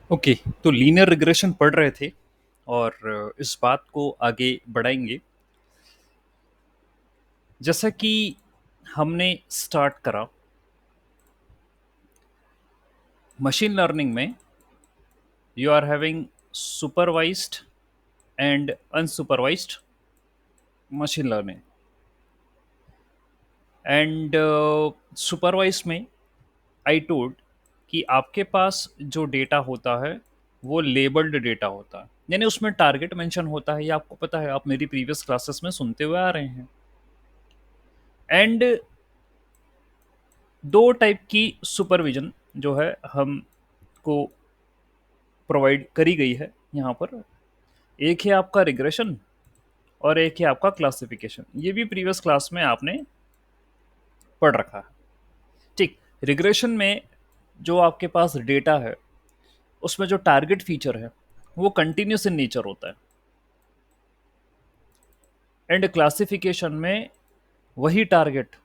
Okay. तो linear regression पढ़ रहे थे और इस बात को आगे बढ़ाएंगे। जैसा कि हमने स्टार्ट करा, मशीन लर्निंग में you are having supervised and unsupervised machine learning. And supervise में आई टोल्ड कि आपके पास जो डेटा होता है वो लेबल्ड डेटा होता है, यानी उसमें टारगेट मेंशन होता है। ये आपको पता है, आप मेरी प्रीवियस क्लासेस में सुनते हुए आ रहे हैं। एंड दो टाइप की सुपरविजन जो है हमको प्रोवाइड करी गई है यहाँ पर। एक है आपका रिग्रेशन और एक है आपका क्लासिफिकेशन। ये भी प्रीवियस क्लास में आपने पढ़ रखा है। ठीक। रिग्रेशन में जो आपके पास डेटा है उसमें जो टारगेट फीचर है वो कंटिन्यूस इन नेचर होता है। एंड क्लासिफिकेशन में वही टारगेट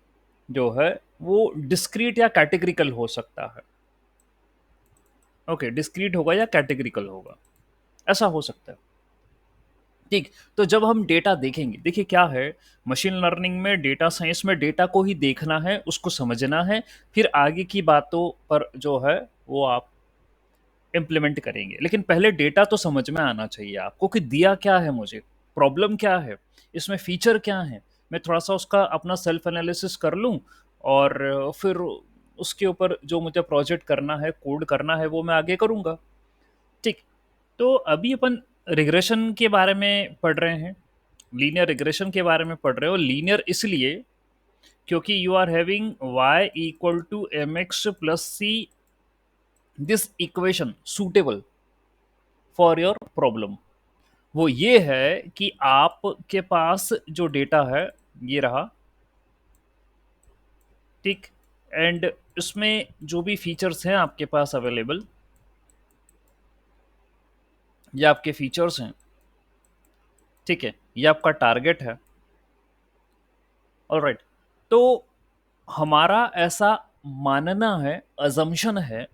जो है वो डिस्क्रीट या कैटेगरिकल हो सकता है। ओके, डिस्क्रीट होगा या कैटेगरिकल होगा, ऐसा हो सकता है। ठीक। तो जब हम डेटा देखेंगे, देखिए क्या है, मशीन लर्निंग में, डेटा साइंस में डेटा को ही देखना है, उसको समझना है, फिर आगे की बातों पर जो है वो आप इम्प्लीमेंट करेंगे। लेकिन पहले डेटा तो समझ में आना चाहिए आपको कि दिया क्या है मुझे, प्रॉब्लम क्या है, इसमें फीचर क्या है। मैं थोड़ा सा उसका अपना सेल्फ एनालिसिस कर लूँ और फिर उसके ऊपर जो मुझे प्रोजेक्ट करना है, कोड करना है, वो मैं आगे करूँगा। ठीक। तो अभी अपन रिग्रेशन के बारे में पढ़ रहे हैं, लीनियर रिग्रेशन के बारे में पढ़ रहे हो। लीनियर इसलिए क्योंकि you are having y equal to M X plus C, this equation suitable for your problem. वो ये है कि आपके पास जो डेटा है ये रहा। ठीक। एंड इसमें जो भी फीचर्स हैं आपके पास अवेलेबल, ये आपके फीचर्स हैं। ठीक है, ये आपका टारगेट है। ऑलराइट। तो हमारा ऐसा मानना है, अजम्पशन है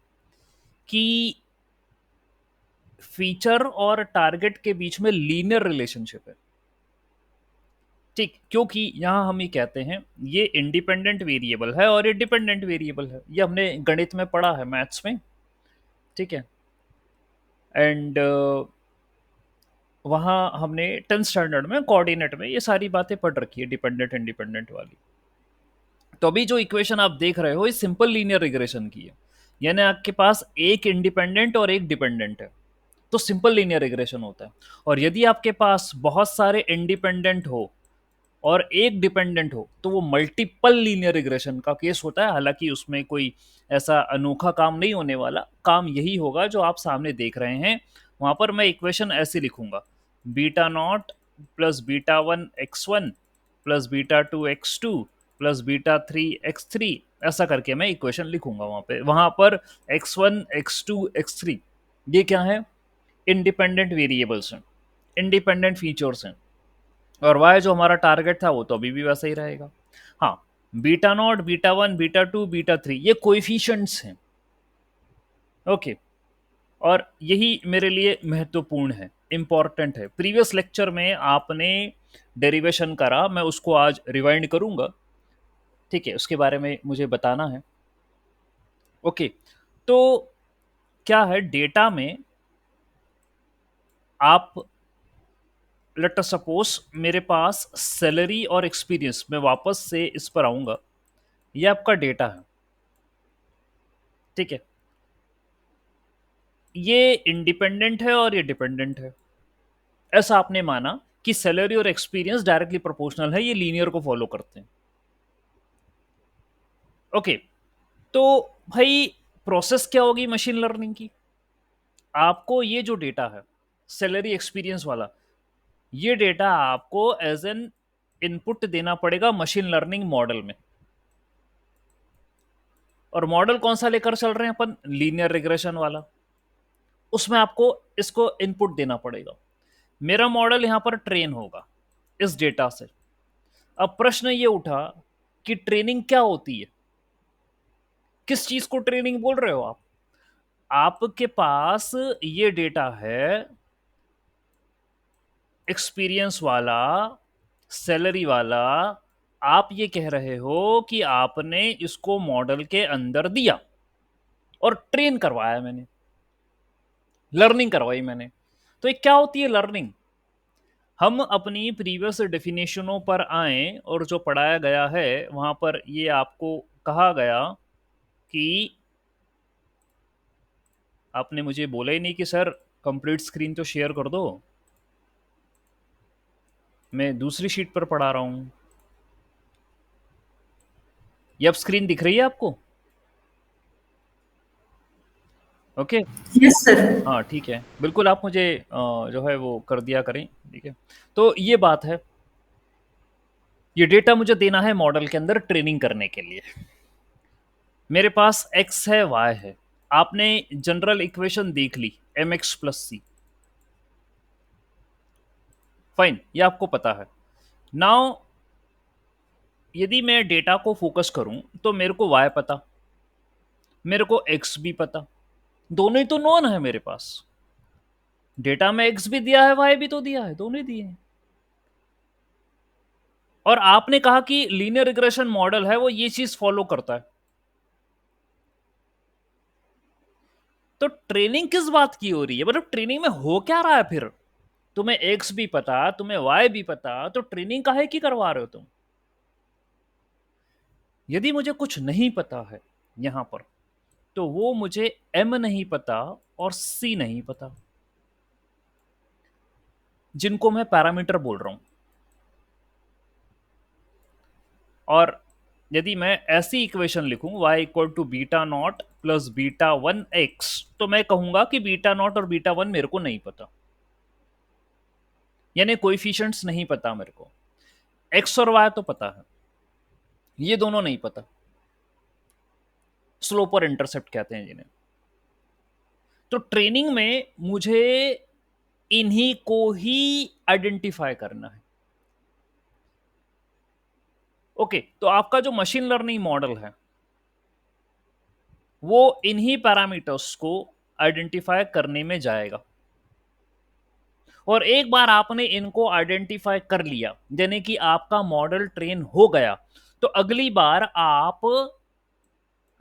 कि फीचर और टारगेट के बीच में लीनियर रिलेशनशिप है। ठीक। क्योंकि यहां हम ये कहते हैं ये इंडिपेंडेंट वेरिएबल है और ये डिपेंडेंट वेरिएबल है। ये हमने गणित में पढ़ा है, मैथ्स में। ठीक है। एंड वहां हमने 10th स्टैंडर्ड में कोऑर्डिनेट में ये सारी बातें पढ़ रखी है, डिपेंडेंट इंडिपेंडेंट वाली। तो अभी जो इक्वेशन आप देख रहे हो ये सिंपल लीनियर रिग्रेशन की है, यानी आपके पास एक इंडिपेंडेंट और एक डिपेंडेंट है, तो सिंपल लीनियर रिग्रेशन होता है। और यदि आपके पास बहुत सारे इंडिपेंडेंट हो और एक डिपेंडेंट हो तो वो मल्टीपल लीनियर रिग्रेशन का केस होता है। हालांकि उसमें कोई ऐसा अनोखा काम नहीं होने वाला, काम यही होगा जो आप सामने देख रहे हैं। वहां पर मैं इक्वेशन ऐसे लिखूंगा, beta naught plus beta one x one plus beta two x two plus beta three x three, ऐसा करके मैं इक्वेशन लिखूंगा। वहां पर x one x two x three ये क्या है, इंडिपेंडेंट वेरिएबल्स हैं, इंडिपेंडेंट फीचर्स हैं। और वाई जो हमारा टारगेट था वो तो अभी भी वैसा ही रहेगा। हाँ, beta not, beta one, beta two, beta three ये कोएफिशिएंट्स हैं। ओके। और यही मेरे लिए महत्वपूर्ण है, इंपॉर्टेंट है। प्रीवियस लेक्चर में आपने डेरिवेशन करा, मैं उसको आज रिवाइंड करूंगा। ठीक है, उसके बारे में मुझे बताना है। ओके। तो क्या है, डेटा में आप, लेट अस सपोज मेरे पास सैलरी और एक्सपीरियंस, मैं वापस से इस पर आऊंगा, ये आपका डेटा है। ठीक है, ये इंडिपेंडेंट है और ये डिपेंडेंट है। ऐसा आपने माना कि सैलरी और एक्सपीरियंस डायरेक्टली प्रोपोर्शनल है, ये लीनियर को फॉलो करते हैं। ओके। तो भाई प्रोसेस क्या होगी मशीन लर्निंग की, आपको ये जो डेटा है सैलरी एक्सपीरियंस वाला, ये डेटा आपको एज एन इनपुट देना पड़ेगा मशीन लर्निंग मॉडल में। और मॉडल कौन सा लेकर चल रहे हैं अपन, लीनियर रिग्रेशन वाला। उसमें आपको इसको इनपुट देना पड़ेगा। मेरा मॉडल यहां पर ट्रेन होगा इस डेटा से। अब प्रश्न ये उठा कि ट्रेनिंग क्या होती है, किस चीज को ट्रेनिंग बोल रहे हो आप। आपके पास ये डेटा है एक्सपीरियंस वाला, सैलरी वाला। आप ये कह रहे हो कि आपने इसको मॉडल के अंदर दिया और ट्रेन करवाया, मैंने लर्निंग करवाई मैंने। तो ये क्या होती है लर्निंग? हम अपनी प्रीवियस डेफिनेशनों पर आए और जो पढ़ाया गया है वहां पर ये आपको कहा गया कि आपने मुझे बोला ही नहीं कि सर कंप्लीट स्क्रीन तो शेयर कर दो, मैं दूसरी शीट पर पढ़ा रहा हूँ। ये अब स्क्रीन दिख रही है आपको? ओके। Yes sir. हाँ ठीक है, बिल्कुल आप मुझे जो है वो कर दिया करें। ठीक है, तो ये बात है, ये डेटा मुझे देना है मॉडल के अंदर ट्रेनिंग करने के लिए। मेरे पास एक्स है, वाई है। आपने जनरल इक्वेशन देख ली, एम एक्स प्लस सी। फाइन, ये आपको पता है। नाउ यदि मैं डेटा को फोकस करूं तो मेरे को वाई पता, मेरे को एक्स भी पता, दोनों ही तो नॉन है मेरे पास। डेटा में एक्स भी दिया है, वाई भी तो दिया है, दोनों ही दिए हैं। और आपने कहा कि लीनियर रिग्रेशन मॉडल है वो ये चीज फॉलो करता है। तो ट्रेनिंग किस बात की हो रही है? मतलब ट्रेनिंग में हो क्या रहा है फिर? तुम्हें एक्स भी पता, तुम्हें वाई भी पता, तो ट्रेनिंग काहे की करवा रहे हो तुम? यदि मुझे कुछ नहीं पता है यहां पर, तो वो मुझे एम नहीं पता और सी नहीं पता, जिनको मैं पैरामीटर बोल रहा हूं। और यदि मैं ऐसी इक्वेशन लिखूं y equal to beta naught plus beta one x, तो मैं कहूंगा कि बीटा नॉट और बीटा वन मेरे को नहीं पता, यानी कोएफिशिएंट्स नहीं पता मेरे को। एक्स और वाई तो पता है, ये दोनों नहीं पता। स्लोप और इंटरसेप्ट कहते हैं जिन्हें। तो ट्रेनिंग में मुझे इन्हीं को ही आइडेंटिफाई करना है। ओके, तो आपका जो मशीन लर्निंग मॉडल है वो इन्हीं पैरामीटर्स को आइडेंटिफाई करने में जाएगा। और एक बार आपने इनको आइडेंटिफाई कर लिया, यानी कि आपका मॉडल ट्रेन हो गया, तो अगली बार आप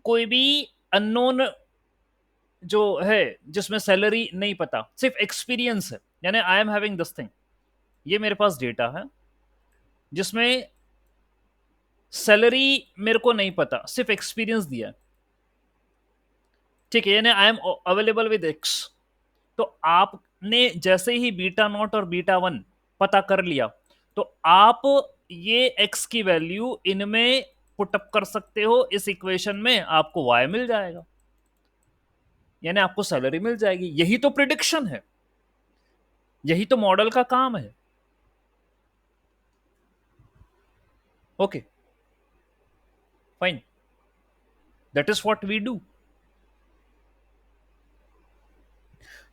कोई भी अननोन जो है जिसमें सैलरी नहीं पता, सिर्फ एक्सपीरियंस है, यानी आई एम हैविंग दिस थिंग, ये मेरे पास डेटा है जिसमें सैलरी मेरे को नहीं पता, सिर्फ एक्सपीरियंस दिया है। ठीक है, यानी I am available with x. तो आपने जैसे ही बीटा नॉट और बीटा वन पता कर लिया, तो आप ये एक्स की वैल्यू इनमें पुटअप कर सकते हो, इस इक्वेशन में आपको वाई मिल जाएगा, यानी आपको सैलरी मिल जाएगी। यही तो प्रिडिक्शन है, यही तो मॉडल का काम है। Okay fine, that is what we do.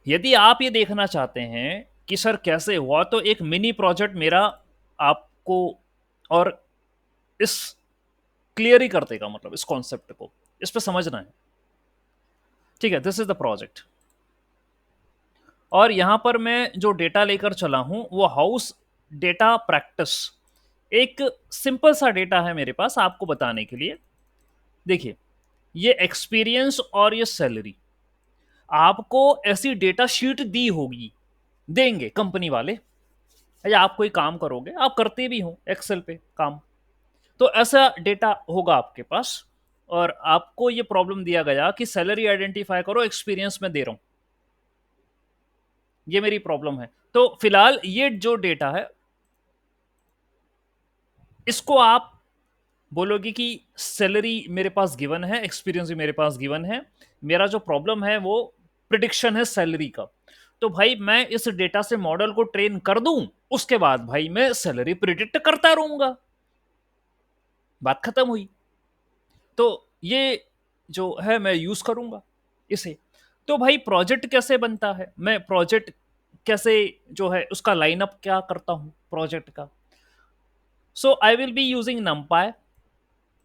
यदि आप ये देखना चाहते हैं कि सर कैसे हुआ, तो एक मिनी प्रोजेक्ट मेरा आपको और इस क्लियर ही कर देगा, मतलब इस कॉन्सेप्ट को इस पे समझना है। ठीक है, दिस इज द प्रोजेक्ट। और यहां पर मैं जो डेटा लेकर चला हूं वो हाउस डेटा प्रैक्टिस, एक सिंपल सा डेटा है मेरे पास आपको बताने के लिए। देखिए, ये एक्सपीरियंस और ये सैलरी, आपको ऐसी डेटा शीट दी होगी, देंगे कंपनी वाले, या आप कोई काम करोगे, आप करते भी हो एक्सेल पे काम, तो ऐसा डेटा होगा आपके पास। और आपको ये प्रॉब्लम दिया गया कि सैलरी आइडेंटिफाई करो, एक्सपीरियंस में दे रहा हूं, ये मेरी प्रॉब्लम है। तो फिलहाल ये जो डेटा है इसको आप बोलोगे कि सैलरी मेरे पास गिवन है, एक्सपीरियंस भी मेरे पास गिवन है, मेरा जो प्रॉब्लम है वो प्रिडिक्शन है सैलरी का। तो भाई मैं इस डेटा से मॉडल को ट्रेन कर दूं, उसके बाद भाई मैं सैलरी प्रिडिक्ट करता रहूंगा, बात खत्म हुई। तो ये जो है मैं यूज करूंगा इसे। तो भाई प्रोजेक्ट कैसे बनता है, मैं प्रोजेक्ट कैसे जो है उसका लाइनअप क्या करता हूं प्रोजेक्ट का। So I will be using numpy,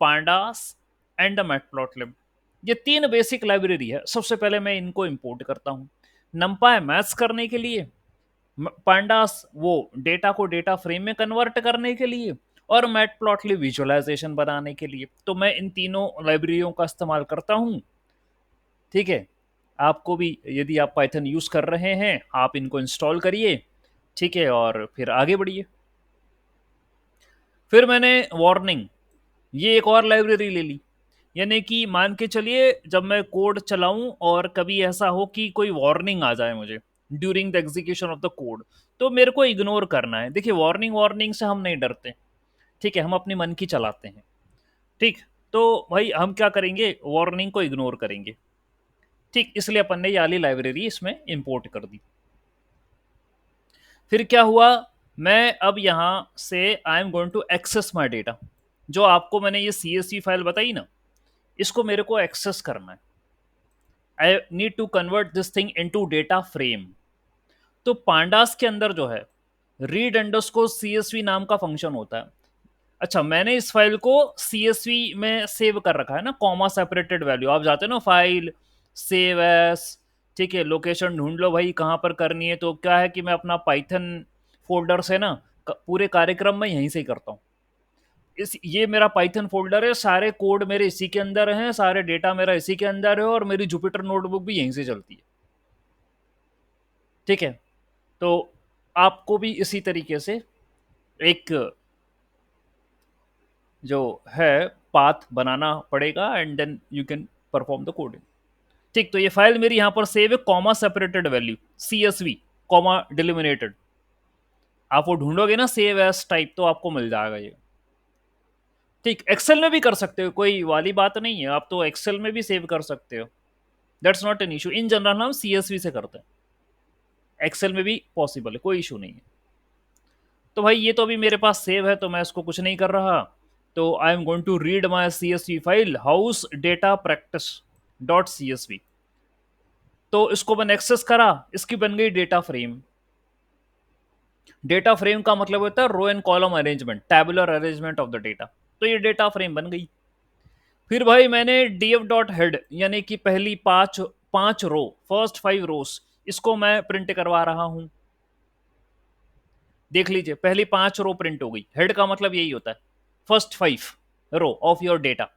pandas and the matplotlib। ये 3 बेसिक लाइब्रेरी है। सबसे पहले मैं इनको इंपोर्ट करता हूँ। numpy मैथ्स करने के लिए, पांडास वो डेटा को डेटा फ्रेम में कन्वर्ट करने के लिए, और मैटप्लॉटली विजुअलाइजेशन बनाने के लिए। तो मैं इन तीनों लाइब्रेरियों का इस्तेमाल करता हूँ। ठीक है, आपको भी यदि आप पाइथन यूज कर रहे हैं, आप इनको इंस्टॉल करिए। ठीक है, और फिर आगे बढ़िए। फिर मैंने वार्निंग, ये एक और लाइब्रेरी ले ली। यानी कि मान के चलिए जब मैं कोड चलाऊं और कभी ऐसा हो कि कोई वार्निंग आ जाए मुझे during the execution of the code, तो मेरे को इग्नोर करना है। देखिए, वार्निंग वार्निंग से हम नहीं डरते। ठीक है, हम अपनी मन की चलाते हैं। ठीक, तो भाई हम क्या करेंगे, वार्निंग को इग्नोर करेंगे। ठीक, इसलिए अपन ने ये वाली लाइब्रेरी इसमें इंपोर्ट कर दी। फिर क्या हुआ, मैं अब यहां से I am going to access my data. जो आपको मैंने ये CSV फाइल बताई ना, इसको मेरे को एक्सेस करना है। I need to convert this thing into data frame. तो पांडास के अंदर जो है, रीड अंडरस्कोर CSV नाम का फंक्शन होता है। अच्छा, मैंने इस फाइल को CSV में सेव कर रखा है ना, कॉमा सेपरेटेड वैल्यू। आप जाते हो ना फाइल, सेव एस, ठीक है, लोकेशन ढूंढ लो भाई कहाँ पर करनी है। तो क्या है कि मैं अपना पाइथन फोल्डर से ना पूरे कार्यक्रम में यहीं से ही करता हूँ। ये मेरा पाइथन फोल्डर है, सारे कोड मेरे इसी के अंदर हैं, सारे डेटा मेरा इसी के अंदर है, और मेरी जुपिटर नोटबुक भी यहीं से चलती है। ठीक है, तो आपको भी इसी तरीके से एक जो है पाथ बनाना पड़ेगा, and then you can perform the coding. ठीक, तो ये फाइल मेरी यहां पर सेव है, comma separated value CSV, comma delimited. आप वो ढूंढोगे ना सेव एस टाइप, तो आपको मिल जाएगा ये। ठीक, एक्सेल में भी कर सकते हो, कोई वाली बात नहीं है, आप तो एक्सेल में भी सेव कर सकते हो। That's not an issue. In general हम CSV से करते हैं, एक्सेल में भी पॉसिबल है, कोई इशू नहीं है। तो भाई ये तो अभी मेरे पास सेव है, तो मैं इसको कुछ नहीं कर रहा। तो I am going to read my CSV file house data practice .csv। तो इसको मैंने एक्सेस करा, इसकी बन गई डेटा फ्रेम। डेटा फ्रेम का मतलब होता है row and column arrangement, tabular arrangement of the data. तो ये डेटा फ्रेम बन गई। फिर भाई मैंने df डॉट हेड, यानी कि पहली पांच पांच रो, फर्स्ट 5 रोज, इसको मैं प्रिंट करवा रहा हूं। देख लीजिए, पहली 5 रो प्रिंट हो गई। हेड का मतलब यही होता है first 5 row of your data.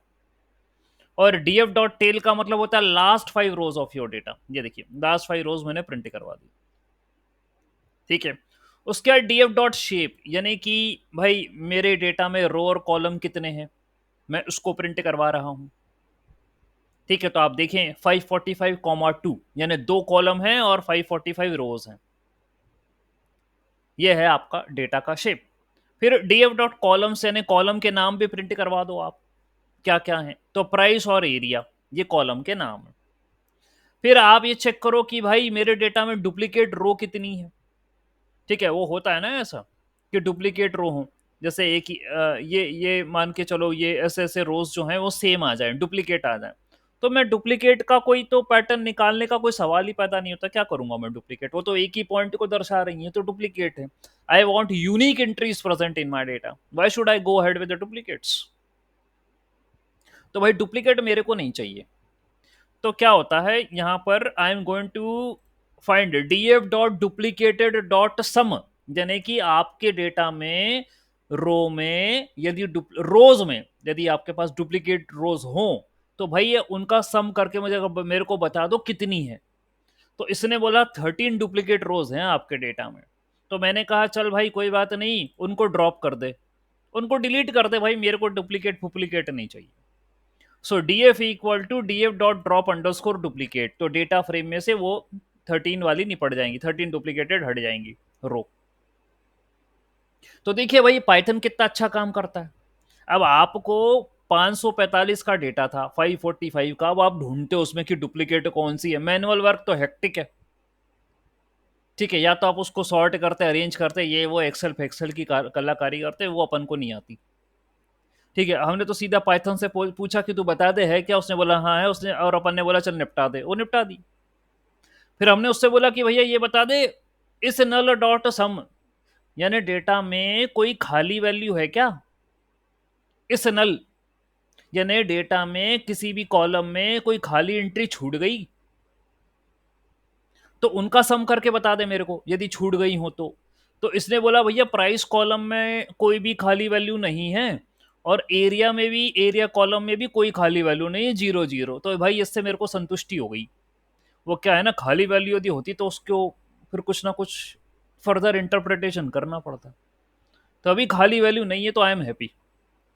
और df डॉट टेल का मतलब होता है last 5 rows of your data. ये देखिए, लास्ट 5 रोज मैंने प्रिंट करवा दी। ठीक है, उसके बाद df डॉट शेप, यानी कि भाई मेरे डेटा में रो और कॉलम कितने हैं, मैं उसको प्रिंट करवा रहा हूं। ठीक है, तो आप देखें 545,2, यानी 2 कॉलम हैं और 545 रोज हैं। ये है आपका डेटा का शेप। फिर df डॉट कॉलम्स, यानी कॉलम के नाम भी प्रिंट करवा दो आप, क्या क्या है। तो प्राइस और एरिया, ये कॉलम के नाम है। फिर आप ये चेक करो कि भाई मेरे डेटा में डुप्लीकेट रो कितनी है। ठीक है, वो होता है ना ऐसा कि डुप्लीकेट रो हो, जैसे एक ही ये मान के चलो, ये ऐसे ऐसे रोज जो हैं वो सेम आ जाए, डुप्लीकेट आ जाए। तो मैं डुप्लीकेट का कोई तो पैटर्न निकालने का कोई सवाल ही पैदा नहीं होता। क्या करूंगा मैं डुप्लीकेट, वो तो एक ही पॉइंट को दर्शा रही है, तो डुप्लीकेट है। I want unique entries present in my data, why should I go head with the duplicates. तो भाई डुप्लीकेट मेरे को नहीं चाहिए। तो क्या होता है यहाँ पर, I am going to find df dot duplicated dot sum, यानी कि आपके डेटा में रो में यदि रोज में यदि आपके पास डुप्लीकेट रोज हो, तो भाई ये उनका सम करके मुझे मेरे को बता दो कितनी है। तो इसने बोला 13 डुप्लीकेट रोज हैं आपके डेटा में। तो मैंने कहा चल भाई कोई बात नहीं, उनको ड्रॉप कर दे, उनको डिलीट कर दे भाई, मेरे को डुप्लीकेट डुप्लीकेट नहीं चाहिए। So df equal to df dot drop underscore duplicate. तो डेटा फ्रेम में से वो 13 वाली निपट जाएंगी, 13 डुप्लीकेटेड हट जाएंगी रो। तो देखिए भाई पाइथन कितना अच्छा काम करता है। अब आपको 545 का डेटा था 545 का, अब आप ढूंढते हो उसमें कि डुप्लीकेट कौन सी है। मैनुअल वर्क तो हेक्टिक है। ठीक है, या तो आप उसको सॉर्ट करते, अरेंज करते, ये वो एक्सेल फेक्सेल की कलाकारी करते, वो अपन को नहीं आती। ठीक है, हमने तो सीधा पाइथन से पूछा कि तू बता दे है क्या, उसने बोला हाँ है, उसने और अपन ने बोला चल निपटा दे, वो निपटा दी। फिर हमने उससे बोला कि भैया ये बता दे इस नल डॉट सम, यानी डेटा में कोई खाली वैल्यू है क्या, इस नल, यानी डेटा में किसी भी कॉलम में कोई खाली एंट्री छूट गई तो उनका सम करके बता दे मेरे को, यदि छूट गई हो तो इसने बोला भैया प्राइस कॉलम में कोई भी खाली वैल्यू नहीं है और एरिया में भी, एरिया कॉलम में भी कोई खाली वैल्यू नहीं है, 0 0। तो भाई इससे मेरे को संतुष्टि हो गई। वो क्या है ना, खाली वैल्यू यदि होती तो उसको फिर कुछ ना कुछ फर्दर इंटरप्रिटेशन करना पड़ता। तो अभी खाली वैल्यू नहीं है तो आई एम हैप्पी,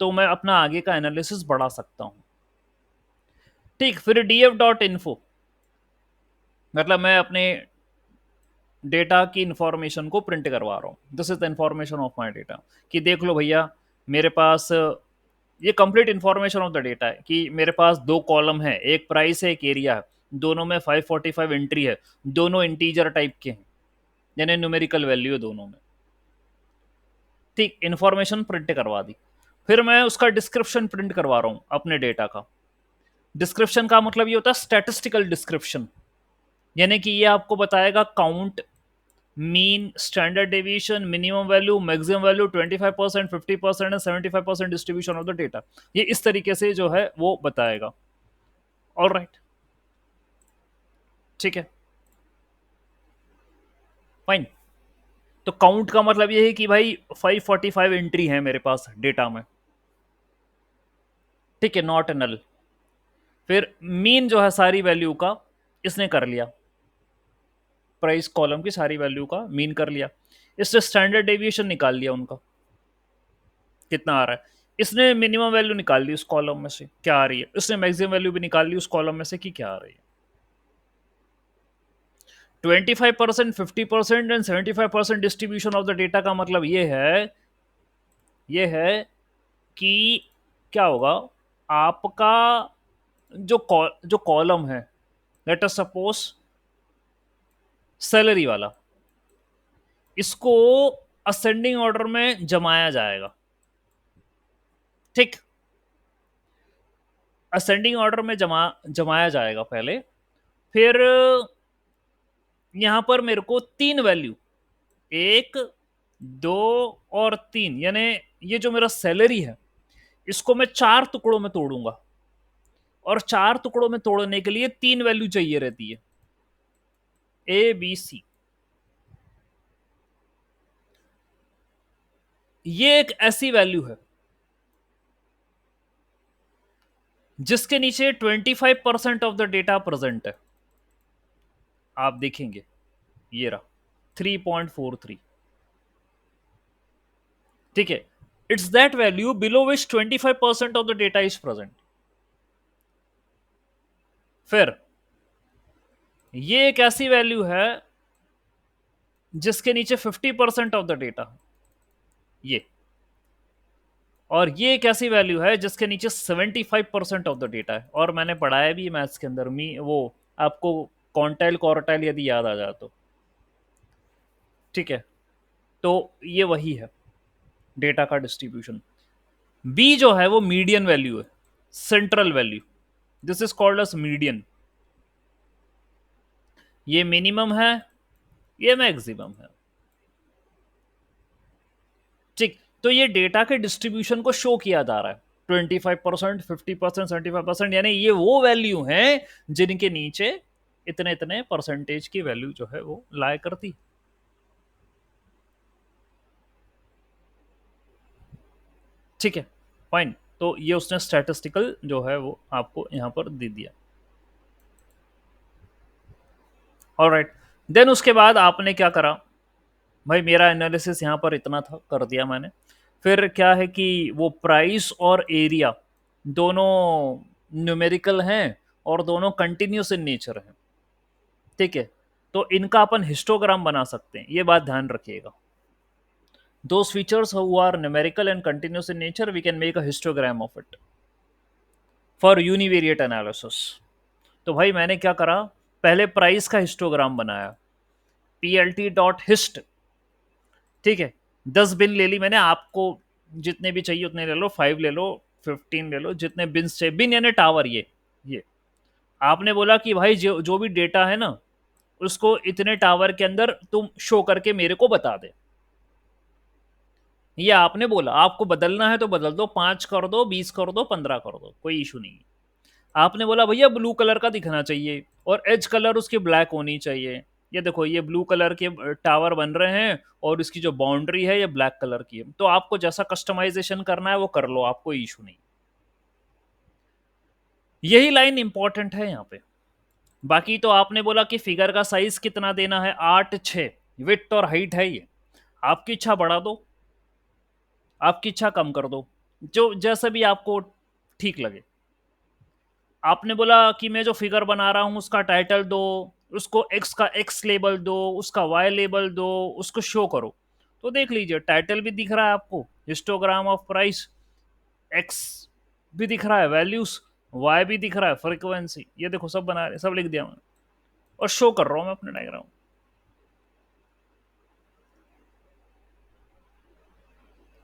तो मैं अपना आगे का एनालिसिस बढ़ा सकता हूँ। ठीक, फिर df.info, मतलब मैं अपने डेटा की इंफॉर्मेशन को प्रिंट करवा रहा हूँ। This is the information of my data, कि देख लो भैया मेरे पास ये complete information of the data है कि मेरे पास दो कॉलम है, एक प्राइस है एक एरिया है, दोनों में 545 एंट्री है, दोनों इंटीजर टाइप के हैं, यानी न्यूमेरिकल वैल्यू है दोनों में। ठीक, इंफॉर्मेशन प्रिंट करवा दी। फिर मैं उसका डिस्क्रिप्शन प्रिंट करवा रहा हूँ अपने डेटा का। डिस्क्रिप्शन का मतलब ये होता है स्टैटिस्टिकल डिस्क्रिप्शन, यानी कि ये आपको बताएगा count, mean, standard deviation, minimum value, maximum value, 25%, 50% and 75% distribution of the data. ये इस तरीके से जो है वो बताएगा। ऑल राइट, ठीक है, फाइन। तो काउंट का मतलब ये है कि भाई 545 एंट्री है मेरे पास डेटा में, ठीक है, नॉट नल। फिर मीन जो है सारी वैल्यू का इसने कर लिया, प्राइस कॉलम की सारी वैल्यू का मीन कर लिया। इससे स्टैंडर्ड डेविएशन निकाल लिया उनका, कितना आ रहा है। इसने मिनिमम वैल्यू निकाल ली उस कॉलम में से क्या आ रही है, इसने मैक्सिमम वैल्यू भी निकाल ली उस कॉलम में से कि क्या आ रही है। 25%, 50% and 75% distribution of the data का मतलब ये है कि क्या होगा, आपका जो कॉलम है, लेट अस सपोज सैलरी वाला, इसको असेंडिंग ऑर्डर में जमाया जाएगा। ठीक, असेंडिंग ऑर्डर में जमाया जाएगा पहले। फिर यहां पर मेरे को तीन वैल्यू, एक, दो और तीन, यानी ये जो मेरा सैलरी है इसको मैं चार टुकड़ों में तोड़ूंगा, और चार टुकड़ों में तोड़ने के लिए तीन वैल्यू चाहिए रहती है, ए बी सी। ये एक ऐसी वैल्यू है जिसके नीचे 25% ऑफ द डेटा प्रेजेंट है। आप देखेंगे ये रहा 3.43, ठीक है। It's that value below which 25% of the data is present. फिर ये एक ऐसी वैल्यू है जिसके नीचे 50% ऑफ द डेटा, ये। और ये एक ऐसी वैल्यू है जिसके नीचे 75% ऑफ द डेटा है, और मैंने पढ़ाया भी मैथ्स के अंदर मी वो, आपको क्वांटाइल क्वार्टाइल यदि याद आ जाए तो, ठीक है। तो ये वही है डेटा का डिस्ट्रीब्यूशन। बी जो है वो मीडियन वैल्यू है, central value, this is called S median. ये मिनिमम है, ये मैक्सिमम है, ठीक। तो ये डेटा के डिस्ट्रीब्यूशन को शो किया जा रहा है, 25%, 50%, 75%, यानी ये वो वैल्यू हैं जिनके नीचे इतने इतने परसेंटेज की वैल्यू जो है वो लाया करती, ठीक है, फाइन। तो ये उसने स्टैटिस्टिकल जो है वो आपको यहां पर दे दिया। ऑलराइट, देन उसके बाद आपने क्या करा, भाई मेरा एनालिसिस यहाँ पर इतना था, कर दिया मैंने। फिर क्या है कि वो प्राइस और एरिया दोनों न्यूमेरिकल हैं और दोनों कंटिन्यूस इन नेचर हैं, ठीक है। तो इनका अपन हिस्टोग्राम बना सकते हैं, ये बात ध्यान रखिएगा। those features who are numerical and continuous in nature, we can make a histogram of it for univariate analysis। तो भाई मैंने क्या करा, पहले प्राइस का हिस्टोग्राम बनाया, plt.hist, ठीक है। 10 बिन ले ली मैंने, आपको जितने भी चाहिए उतने ले लो, 5 ले लो, 15 ले लो, जितने बिन चाहिए, बिन यानी टावर, ये आपने बोला कि भाई जो जो भी डेटा है ना उसको इतने टावर के अंदर तुम शो करके मेरे को बता दे। ये आपने बोला आपको बदलना है तो बदल दो, 5 कर दो, 20 कर दो, 15 कर दो, कोई इशू नहीं है। आपने बोला भैया ब्लू कलर का दिखना चाहिए और एज कलर उसकी ब्लैक होनी चाहिए। ये देखो ये ब्लू कलर के टावर बन रहे हैं और इसकी जो बाउंड्री है ये ब्लैक कलर की है, तो आपको जैसा कस्टमाइजेशन करना है वो कर लो, आपको इशू नहीं। यही लाइन इंपॉर्टेंट है यहाँ पे। बाकी तो आपने बोला कि फिगर का साइज कितना देना है, 8:6 विड्थ और हाइट है ये। आपकी इच्छा बढ़ा दो, आपकी इच्छा कम कर दो, जो जैसे भी आपको ठीक लगे। आपने बोला कि मैं जो फिगर बना रहा हूं उसका टाइटल दो, उसको एक्स का एक्स लेबल दो, उसका वाई लेबल दो, उसको शो करो। तो देख लीजिए टाइटल भी दिख रहा है आपको, हिस्टोग्राम ऑफ प्राइस, एक्स भी दिख रहा है वैल्यूज, वाई भी दिख रहा है फ्रीक्वेंसी, ये देखो सब बना रहे, सब लिख दिया मैंने और शो कर रहा हूं मैं अपने डायग्राम।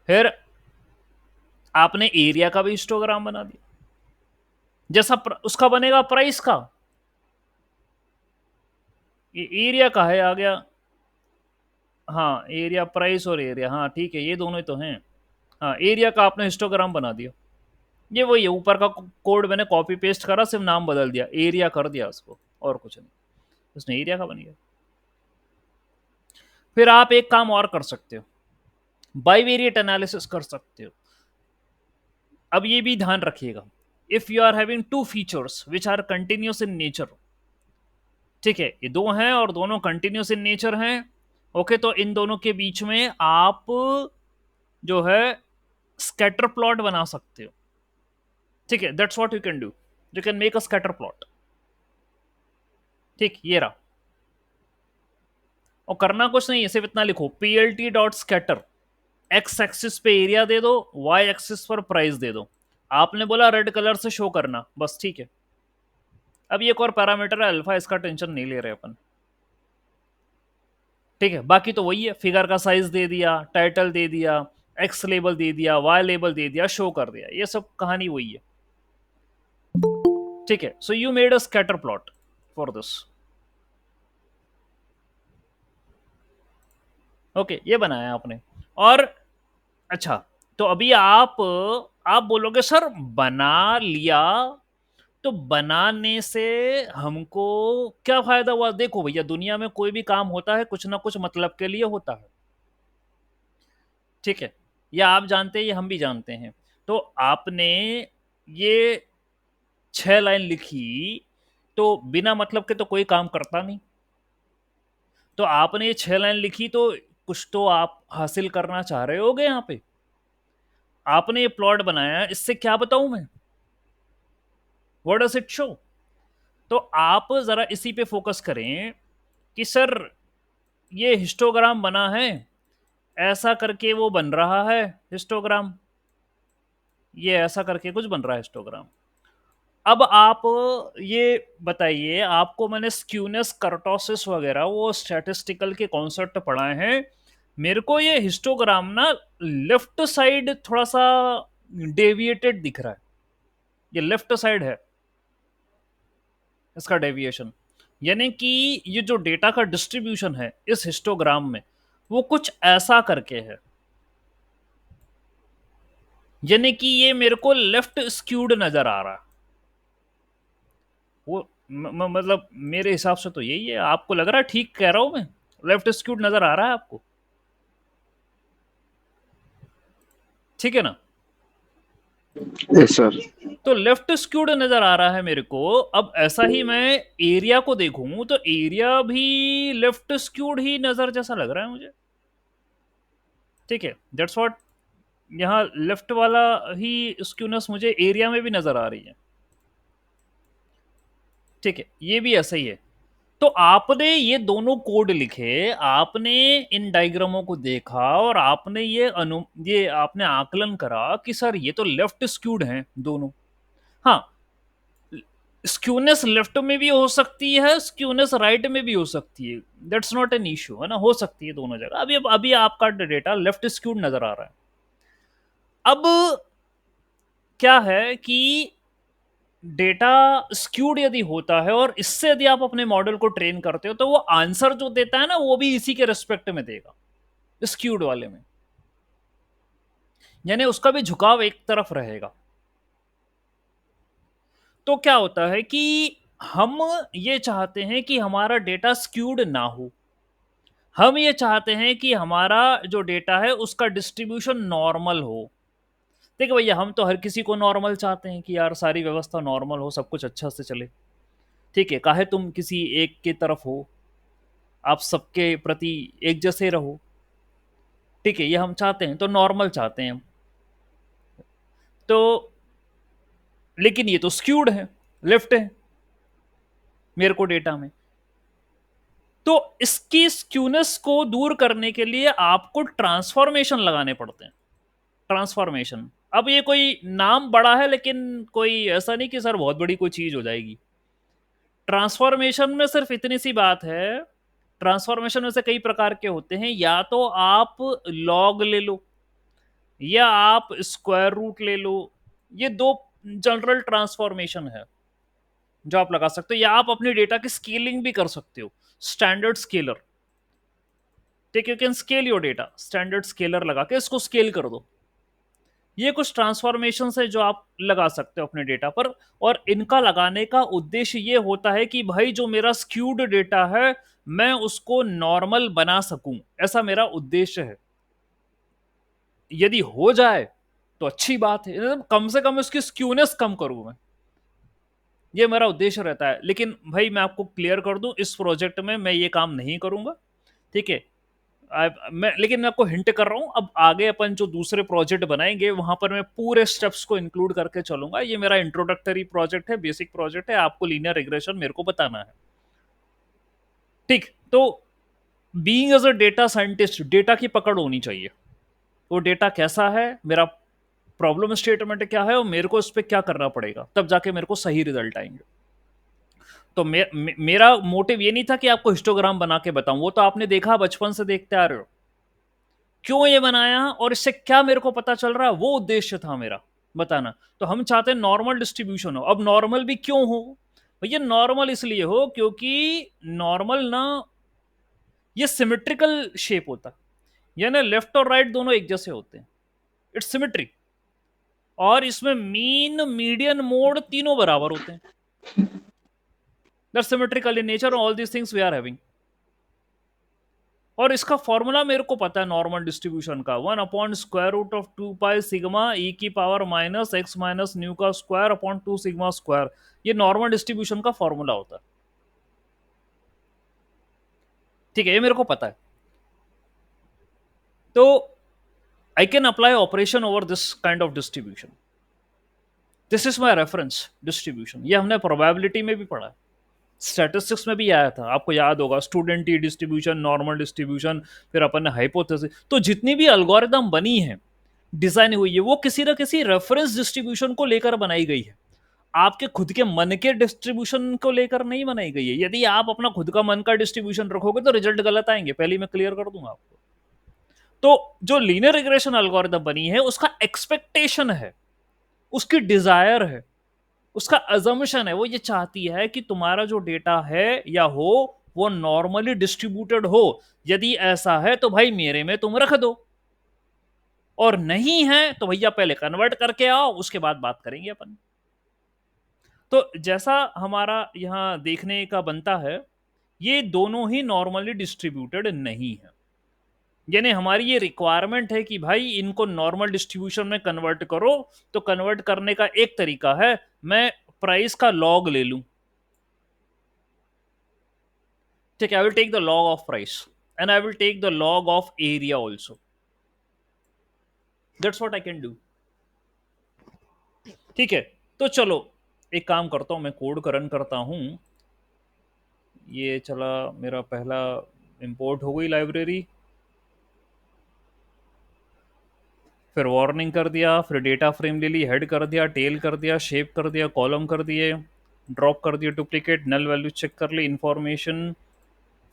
फिर आपने एरिया का भी हिस्टोग्राम बना दिया, जैसा उसका बनेगा प्राइस का। ये एरिया का है आ गया, हाँ एरिया, प्राइस और एरिया, हाँ ठीक है ये दोनों ही तो हैं। हाँ एरिया का आपने हिस्टोग्राम बना दिया, ये वही है, ऊपर का कोड मैंने कॉपी पेस्ट करा, सिर्फ नाम बदल दिया, एरिया कर दिया उसको, और कुछ नहीं, उसने एरिया का बन गया। फिर आप एक काम और कर सकते हो, बाइवेरिएट एनालिसिस कर सकते हो। अब ये भी ध्यान रखिएगा, if you are having two features which are continuous in nature, ठीक है ये दो हैं और दोनों कंटिन्यूस इन नेचर हैं, ओके, तो इन दोनों के बीच में आप जो है स्कैटर प्लॉट बना सकते हो, ठीक है, that's what you can do, you can make a scatter plot. ठीक, ये रहा, और करना कुछ नहीं है, सिर्फ इतना लिखो PLT dot scatter, x axis पे एरिया दे दो, वाई एक्सिस पर प्राइस दे दो। आपने बोला रेड कलर से शो करना, बस ठीक है। अब ये एक और पैरामीटर है अल्फा, इसका टेंशन नहीं ले रहे अपन, ठीक है। बाकी तो वही है, फिगर का साइज दे दिया, टाइटल दे दिया, एक्स लेबल दे दिया, वाई लेबल दे दिया, शो कर दिया, ये सब कहानी वही है, ठीक है। So you made a scatter plot for this, okay, ये बनाया आपने। और अच्छा, तो अभी आप बोलोगे सर बना लिया, तो बनाने से हमको क्या फायदा हुआ? देखो भैया दुनिया में कोई भी काम होता है कुछ ना कुछ मतलब के लिए होता है, ठीक है, या आप जानते हैं या हम भी जानते हैं। तो आपने ये 6 लाइन लिखी, तो बिना मतलब के तो कोई काम करता नहीं, तो आपने ये 6 लाइन लिखी तो कुछ तो आप हासिल करना चाह रहे होगे यहाँ पे। आपने ये प्लॉट बनाया, इससे क्या बताऊं मैं, व्हाट डज इट शो? तो आप जरा इसी पे फोकस करें कि सर ये हिस्टोग्राम बना है, ऐसा करके वो बन रहा है हिस्टोग्राम, ये ऐसा करके कुछ बन रहा है हिस्टोग्राम। अब आप ये बताइए, आपको मैंने स्क्यूनेस कर्टोसिस वगैरह वो स्टैटिस्टिकल के कॉन्सेप्ट पढ़ाए हैं, मेरे को ये हिस्टोग्राम ना लेफ्ट साइड थोड़ा सा डेविएटेड दिख रहा है, ये लेफ्ट साइड है इसका डेविएशन, यानी कि ये जो डेटा का डिस्ट्रीब्यूशन है इस हिस्टोग्राम में वो कुछ ऐसा करके है, यानी कि ये मेरे को लेफ्ट स्क्यूड नजर आ रहा है। वो मतलब मेरे हिसाब से तो यही है, आपको लग रहा है ठीक कह रहा हूं मैं, लेफ्ट स्क्यूड नजर आ रहा है आपको, ठीक है ना? Yes sir. तो लेफ्ट स्क्यूड नजर आ रहा है मेरे को। अब ऐसा ही मैं एरिया को देखूं तो एरिया भी लेफ्ट स्क्यूड ही नजर जैसा लग रहा है मुझे, ठीक है, दैट्स व्हाट, यहाँ लेफ्ट वाला ही स्क्यूनेस मुझे एरिया में भी नजर आ रही है, ठीक है, ये भी ऐसा ही है। तो आपने ये दोनों कोड लिखे, आपने इन डायग्रामों को देखा और आपने ये आपने आकलन करा कि सर ये तो लेफ्ट स्क्यूड हैं दोनों। हाँ, स्क्यूनेस लेफ्ट में भी हो सकती है, स्क्यूनेस राइट में भी हो सकती है, दैट्स नॉट एन इश्यू, है ना, हो सकती है दोनों जगह। अभी आपका डेटा लेफ्ट स्क्यूड नजर आ रहा है। अब क्या है कि डेटा स्क्यूड यदि होता है और इससे यदि आप अपने मॉडल को ट्रेन करते हो तो वो आंसर जो देता है ना वो भी इसी के रेस्पेक्ट में देगा, स्क्यूड वाले में। यानी उसका भी झुकाव एक तरफ रहेगा। तो क्या होता है कि हम ये चाहते हैं कि हमारा डेटा स्क्यूड ना हो, हम ये चाहते हैं कि हमारा जो डेटा है उसका डिस्ट्रीब्यूशन नॉर्मल हो। देखिए भैया, हम तो हर किसी को नॉर्मल चाहते हैं कि यार सारी व्यवस्था नॉर्मल हो, सब कुछ अच्छा से चले। ठीक है, काहे तुम किसी एक की तरफ हो, आप सबके प्रति एक जैसे रहो। ठीक है, ये हम चाहते हैं, तो नॉर्मल चाहते हैं हम। तो लेकिन ये तो स्क्यूड है, लेफ्ट है मेरे को डेटा में। तो इसकी स्क्यूनेस को दूर करने के लिए आपको ट्रांसफॉर्मेशन लगाने पड़ते हैं। ट्रांसफॉर्मेशन, अब ये कोई नाम बड़ा है, लेकिन कोई ऐसा नहीं कि सर बहुत बड़ी कोई चीज हो जाएगी। ट्रांसफॉर्मेशन में सिर्फ इतनी सी बात है, ट्रांसफॉर्मेशन में से कई प्रकार के होते हैं, या तो आप लॉग ले लो या आप स्क्वायर रूट ले लो। ये दो जनरल ट्रांसफॉर्मेशन है जो आप लगा सकते हो, या आप अपने डेटा की स्केलिंग भी कर सकते हो, स्टैंडर्ड स्केलर। ठीक, you can scale your data, standard scaler लगा के इसको स्केल कर दो। ये कुछ ट्रांसफॉर्मेशन है जो आप लगा सकते हो अपने डेटा पर। और इनका लगाने का उद्देश्य ये होता है कि भाई जो मेरा स्क्यूड डेटा है मैं उसको नॉर्मल बना सकूं, ऐसा मेरा उद्देश्य है। यदि हो जाए तो अच्छी बात है, कम से कम उसकी स्क्यूनेस कम करूं मैं, ये मेरा उद्देश्य रहता है। लेकिन भाई मैं आपको क्लियर कर दूं, इस प्रोजेक्ट में मैं ये काम नहीं करूंगा। ठीक है, लेकिन मैं आपको हिंट कर रहा हूं, अब आगे अपन जो दूसरे प्रोजेक्ट बनाएंगे वहां पर मैं पूरे स्टेप्स को इंक्लूड करके चलूंगा। ये मेरा इंट्रोडक्टरी प्रोजेक्ट है, बेसिक प्रोजेक्ट है, आपको लीनियर रिग्रेशन मेरे को बताना है। ठीक, तो being as a data scientist, data की पकड़ होनी चाहिए। वो डेटा कैसा है, मेरा प्रॉब्लम स्टेटमेंट क्या है, और मेरे को इस पर क्या करना पड़ेगा, तब जाके मेरे को सही रिजल्ट आएंगे। तो मेरा मोटिव ये नहीं था कि आपको हिस्टोग्राम बना के बताऊं, वो तो आपने देखा, बचपन से देखते आ रहे हो। क्यों ये बनाया और इससे क्या मेरे को पता चल रहा है, वो उद्देश्य था मेरा बताना। तो हम चाहते हैं नॉर्मल डिस्ट्रीब्यूशन हो। अब नॉर्मल भी क्यों हो भैया? नॉर्मल इसलिए हो क्योंकि नॉर्मल ना, ये सिमेट्रिकल शेप होता है, यानी लेफ्ट और राइट दोनों एक जैसे होते हैं, इट्स सिमेट्री। और इसमें मीन, मीडियन, मोड तीनों बराबर होते हैं। That's symmetrical in nature, all these things we are having. और इसका फॉर्मूला मेरे को पता है नॉर्मल डिस्ट्रीब्यूशन का, 1/√2 पाई सिग्मा e की पावर -x - न्यू का स्क्वायर अपॉन 2 सिग्मा स्क्वायर। ये नॉर्मल डिस्ट्रीब्यूशन का फॉर्मूला होता है। ठीक है, ये मेरे को पता है। तो I can apply operation over this kind of distribution. This is my reference distribution. ये हमने प्रोबेबिलिटी में भी पढ़ा है, स्टैटिस्टिक्स में भी आया था, आपको याद होगा, student T distribution, normal distribution, फिर अपन ने हाइपोथेसिस। तो जितनी भी एल्गोरिदम बनी है, डिजाइन हुई है, वो किसी ना किसी रेफरेंस डिस्ट्रीब्यूशन को लेकर बनाई गई है। आपके खुद के मन के डिस्ट्रीब्यूशन को लेकर नहीं बनाई गई है। यदि आप अपना खुद का मन का डिस्ट्रीब्यूशन रखोगे तो रिजल्ट गलत आएंगे, पहले मैं क्लियर कर दूंगा आपको। तो जो लीनियर रिग्रेशन एल्गोरिदम बनी है उसका एक्सपेक्टेशन है, उसकी डिजायर है, उसका अजम्पशन है, वो ये चाहती है कि तुम्हारा जो डेटा है या हो वो नॉर्मली डिस्ट्रीब्यूटेड हो। यदि ऐसा है तो भाई मेरे में तुम रख दो, और नहीं है तो भैया पहले कन्वर्ट करके आओ, उसके बाद बात करेंगे अपन। तो जैसा हमारा यहां देखने का बनता है, ये दोनों ही नॉर्मली डिस्ट्रीब्यूटेड नहीं है। यानी हमारी ये रिक्वायरमेंट है कि भाई इनको नॉर्मल डिस्ट्रीब्यूशन में कन्वर्ट करो। तो कन्वर्ट करने का एक तरीका है, मैं प्राइस का लॉग ले लूं। ठीक है, I will take the log of price and I will take the log of area also. That's what I can do. ठीक है, तो चलो एक काम करता हूं, मैं कोड रन करता हूं। ये चला, मेरा पहला इंपोर्ट हो गई लाइब्रेरी, फिर वार्निंग कर दिया, फिर डेटा फ्रेम ले ली, हेड कर दिया, टेल कर दिया, शेप कर दिया, कॉलम कर दिए, ड्रॉप कर दिया डुप्लीकेट, नल वैल्यू चेक कर ली, इंफॉर्मेशन,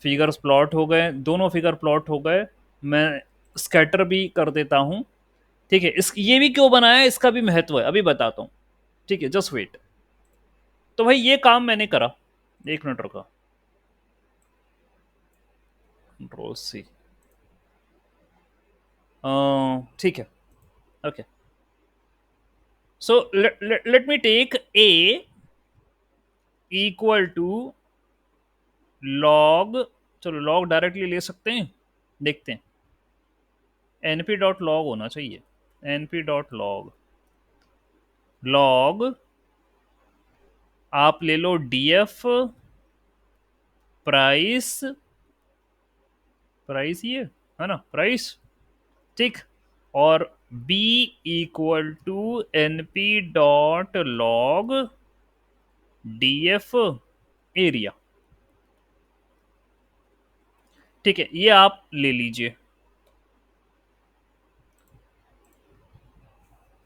फिगर्स प्लॉट हो गए, दोनों फिगर प्लॉट हो गए। मैं स्कैटर भी कर देता हूं। ठीक है, इस ये भी क्यों बनाया है इसका भी महत्व है, अभी बताता हूँ। ठीक है, जस्ट वेट। तो भाई ये काम मैंने करा, एक मिनट रुका, कंट्रोल सी। ठीक है, Okay. So let me take A equal to log, चलो log डायरेक्टली ले सकते हैं, देखते हैं। np डॉट लॉग होना चाहिए, np डॉट लॉग, लॉग आप ले लो df प्राइस, प्राइस ये है ना, प्राइस, ठीक। और b equal to np dot log df area, ठीक है, ये आप ले लीजिए।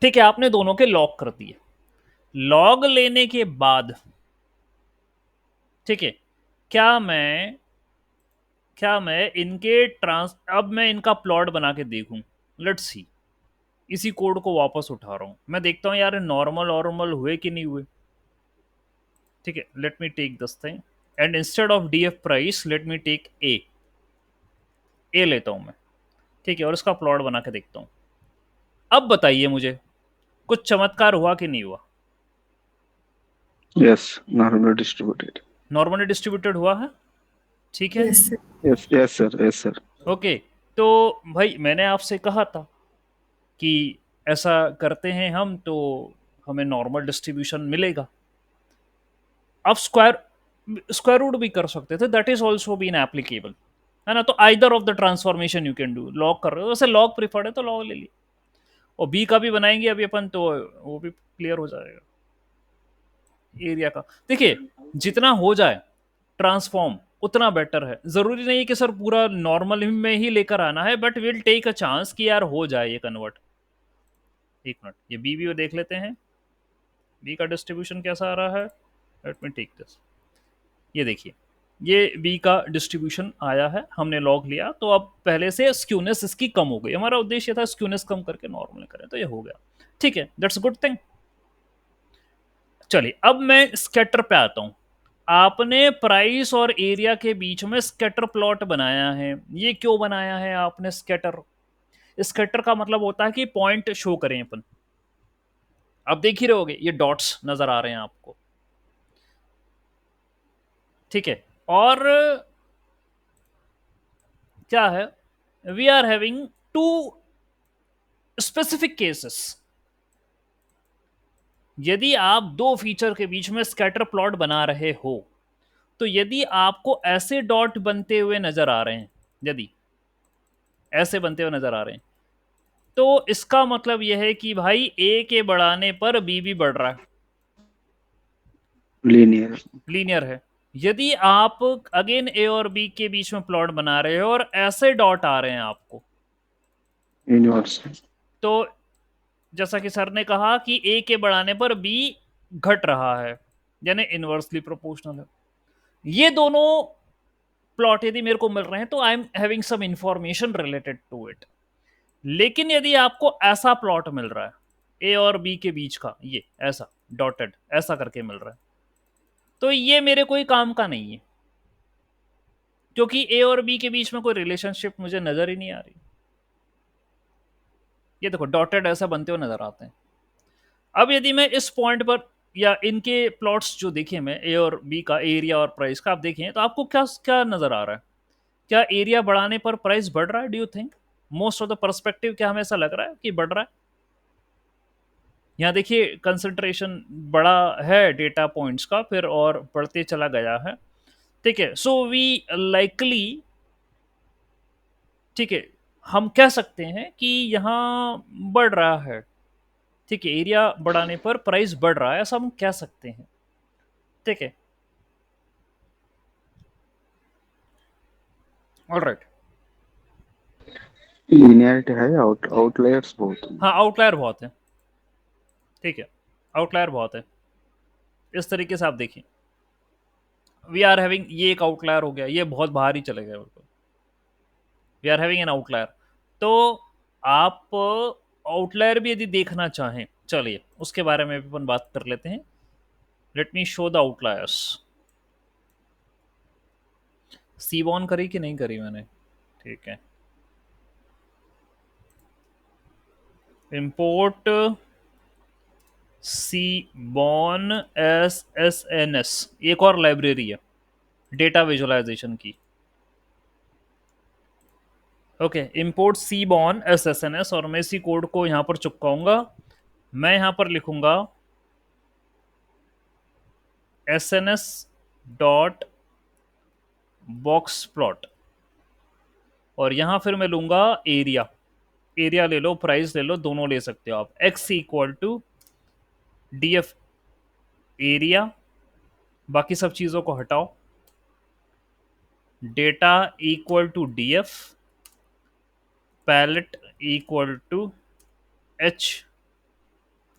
ठीक है, आपने दोनों के लॉग कर दिए। लॉग लेने के बाद, ठीक है, क्या मैं इनके ट्रांस, अब मैं इनका प्लॉट बना के देखूं, लेट्स सी। इसी कोड को वापस उठा रहा हूं, मैं देखता हूं यार नॉर्मल नॉर्मल हुए कि नहीं हुए। ठीक है, let me take this thing and instead of DF price let me take a लेता हूं मैं। ठीक है, और इसका प्लॉट बना के देखता हूं। अब बताइए मुझे कुछ चमत्कार हुआ कि नहीं हुआ। Yes, normally distributed. Normally distributed हुआ है, ठीक है। Yes, sir. Yes, yes, sir. Yes, sir. Okay, तो भाई मैंने आपसे कहा था कि ऐसा करते हैं हम तो हमें नॉर्मल डिस्ट्रीब्यूशन मिलेगा। आप स्क्वायर स्क्वायर रूट भी कर सकते थे, that is also been applicable, है ना। तो either of the transformation you can do. Log कर रहे हो, वैसे लॉग प्रिफर्ड है तो लॉग ले लिए, और बी का भी बनाएंगे अभी अपन, तो वो भी क्लियर हो जाएगा एरिया का। देखिए, जितना हो जाए ट्रांसफॉर्म उतना बेटर है। जरूरी नहीं है कि सर पूरा नॉर्मल में ही लेकर आना है, but will take a chance कि यार हो जाए ये कन्वर्ट। एक मिनट, ये बी भी देख लेते हैं, बी का डिस्ट्रीब्यूशन कैसा आ रहा है। लेट मी टेक दिस, ये देखिए, ये बी का डिस्ट्रीब्यूशन आया है, हमने लॉग लिया, तो अब पहले से स्क्यूनेस इसकी कम हो गई। हमारा उद्देश्य था स्क्यूनेस कम करके नॉर्मल करें, तो ये हो गया, ठीक है, दैट्स गुड थिंग। चलिए, अब मैं स्कैटर पे आता हूं। आपने प्राइस और एरिया के बीच में स्कैटर प्लॉट बनाया है। ये क्यों बनाया है आपने स्कैटर? स्कैटर का मतलब होता है कि पॉइंट शो करें अपन। आप देख ही रहोगे ये डॉट्स नजर आ रहे हैं आपको, ठीक है। और क्या है, we are having two specific cases. यदि आप दो फीचर के बीच में स्कैटर प्लॉट बना रहे हो, तो यदि आपको ऐसे डॉट बनते हुए नजर आ रहे हैं, यदि ऐसे बनते हुए नजर आ रहे हैं, तो इसका मतलब यह है कि भाई ए के बढ़ाने पर बी भी बढ़ रहा है, Linear. लीनियर है। यदि आप अगेन ए और बी के बीच में प्लॉट बना रहे हो और ऐसे डॉट आ रहे हैं आपको, Inverse. तो जैसा कि सर ने कहा कि ए के बढ़ाने पर बी घट रहा है, यानी इनवर्सली प्रोपोर्शनल है। ये दोनों प्लॉट यदि मेरे को मिल रहे हैं तो I am having some information related to it. लेकिन यदि आपको ऐसा प्लॉट मिल रहा है ए और बी के बीच का, ये ऐसा डॉटेड ऐसा करके मिल रहा है, तो ये मेरे कोई काम का नहीं है, क्योंकि ए और बी के बीच में कोई रिलेशनशिप मुझे नजर ही नहीं आ रही। ये देखो डॉटेड ऐसा बनते हुए नजर आते हैं। अब यदि मैं इस पॉइंट पर या इनके प्लॉट्स जो देखे मैं ए और बी का, एरिया और प्राइस का, आप देखें तो आपको क्या क्या नजर आ रहा है? क्या एरिया बढ़ाने पर प्राइस बढ़ रहा है? Do you think most of the perspective क्या हमें ऐसा लग रहा है कि बढ़ रहा है? यहाँ देखिए कंसंट्रेशन बड़ा है डेटा पॉइंट्स का, फिर और बढ़ते चला गया है, ठीक है। सो वी लाइकली, ठीक है, हम कह सकते हैं कि यहाँ बढ़ रहा है, ठीक है, एरिया बढ़ाने पर प्राइस बढ़ रहा है, ऐसा हम कह सकते हैं, ठीक है। ऑलराइट, Linearity है, outliers बहुत हैं। हाँ आउटलायर बहुत है, ठीक है, आउटलायर बहुत है। इस तरीके से आप देखिए, वी आर हैविंग, ये एक आउटलायर हो गया, ये बहुत बाहर ही चले गए, we are having an outlier. तो आप आउटलायर भी यदि देखना चाहें, चलिए उसके बारे में भी अपन बात कर लेते हैं। Let me show the outliers. Seaborn करी कि नहीं करी मैंने? ठीक है, इंपोर्ट सी बॉन एस एस एन एस, एक और लाइब्रेरी है डेटा विजुअलाइजेशन की। ओके, इंपोर्ट सी बॉन एस एस एन एस, और मैं इसी कोड को यहां पर चिपकाऊंगा। मैं यहां पर लिखूंगा S N S dot box plot, और यहां फिर मैं लूंगा एरिया। एरिया ले लो, प्राइस ले लो, दोनों ले सकते हो आप। X equal to D F area, बाकी सब चीजों को हटाओ। Data equal to D F, palette equal to H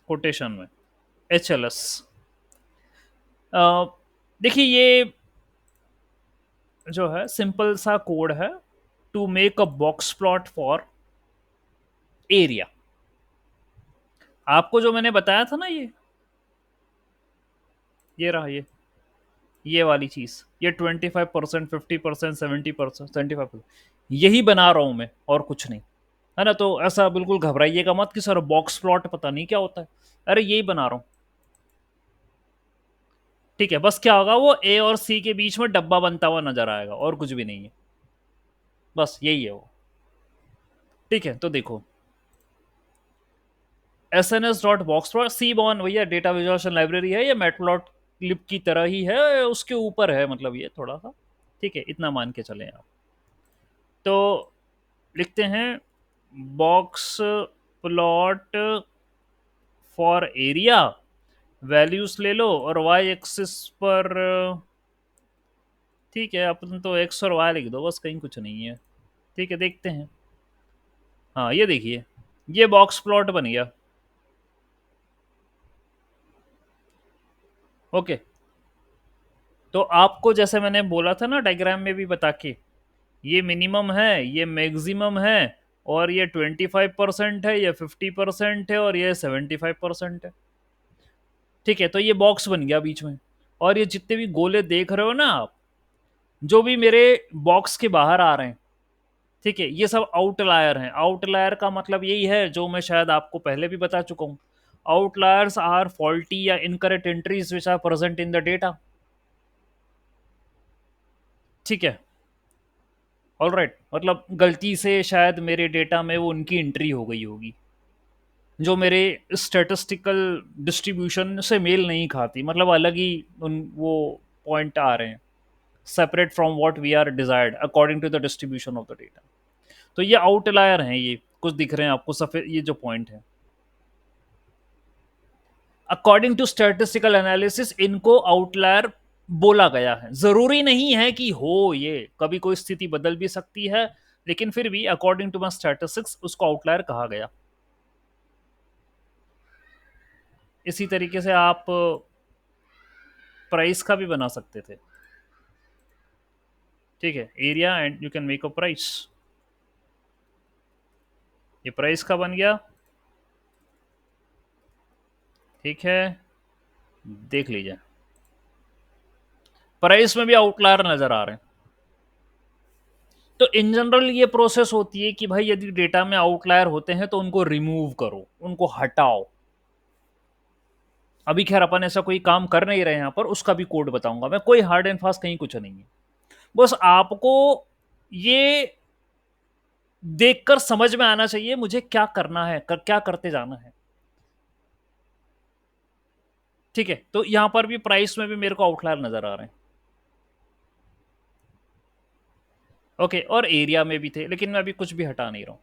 quotation में एच एल एस। देखिए ये जो है सिंपल सा कोड है to make a box plot for area. आपको जो मैंने बताया था ना, ये रहा, ये वाली चीज, ये 25%, 50%, 70%, 75%, यही बना रहा हूं मैं, और कुछ नहीं, है ना। तो ऐसा बिल्कुल घबराइएगा मत कि सर बॉक्स प्लॉट पता नहीं क्या होता है। अरे यही बना रहा हूं, ठीक है। बस क्या होगा, वो ए और सी के बीच में डब्बा बनता हुआ नजर आएगा, और कुछ भी नहीं है, बस यही है वो। ठीक है, तो देखो S N S dot box plot seaborn, भैया डेटा विजुअलाइजेशन लाइब्रेरी है, ये मैटप्लॉट लिप की तरह ही है, उसके ऊपर है, मतलब ये थोड़ा सा, ठीक है, इतना मान के चले आप। तो लिखते हैं box plot for area, values ले लो, और वाई एक्सिस पर, ठीक है, अपन तो एक्स और वाई लिख दो बस, कहीं कुछ नहीं है। ठीक है, देखते हैं। हाँ, ये देखिए, ये बॉक्स प्लॉट बन गया। ओके, तो आपको जैसे मैंने बोला था ना डायग्राम में भी बता के, ये मिनिमम है, ये मैक्सिमम है, और ये 25% है, ये 50% है, और ये 75% है। ठीक है, तो ये बॉक्स बन गया बीच में। और ये जितने भी गोले देख रहे हो ना आप, जो भी मेरे बॉक्स के बाहर आ रहे हैं, ठीक है, ये सब आउटलायर हैं। आउटलायर का मतलब यही है जो मैं शायद आपको पहले भी बता चुका हूं, आउटलायर्स आर फॉल्टी या incorrect entries which are present in the data. ठीक है, ऑलराइट, मतलब गलती से शायद मेरे डेटा में वो उनकी एंट्री हो गई होगी, जो मेरे स्टेटिस्टिकल डिस्ट्रीब्यूशन से मेल नहीं खाती, मतलब अलग ही उन वो पॉइंट आ रहे हैं, separate from what we are desired according to the distribution of the data. तो ये आउटलायर हैं, ये कुछ दिख रहे हैं आपको सफेद, ये जो पॉइंट है, अकॉर्डिंग टू स्टैटिस्टिकल एनालिसिस इनको आउटलायर बोला गया है। जरूरी नहीं है कि हो, ये कभी कोई स्थिति बदल भी सकती है, लेकिन फिर भी अकॉर्डिंग टू माई स्टैटिस्टिक्स उसको आउटलायर कहा गया। इसी तरीके से आप प्राइस का भी बना सकते थे। ठीक है, area and you can make a price. ये प्राइस का बन गया। ठीक है, देख लीजिए, प्राइस में भी आउटलायर नजर आ रहे हैं। तो इन जनरल ये प्रोसेस होती है कि भाई यदि डेटा में आउटलायर होते हैं तो उनको रिमूव करो, उनको हटाओ। अभी खैर अपन ऐसा कोई काम कर नहीं रहे यहाँ पर, उसका भी कोड बताऊंगा मैं, कोई हार्ड एंड फास्ट कहीं कुछ नहीं है। बस आपको ये देखकर समझ में आना चाहिए मुझे क्या करना है, क्या करते जाना है। ठीक है, तो यहां पर भी प्राइस में भी मेरे को आउटलायर नजर आ रहे हैं। ओके, और एरिया में भी थे, लेकिन मैं अभी कुछ भी हटा नहीं रहा हूं।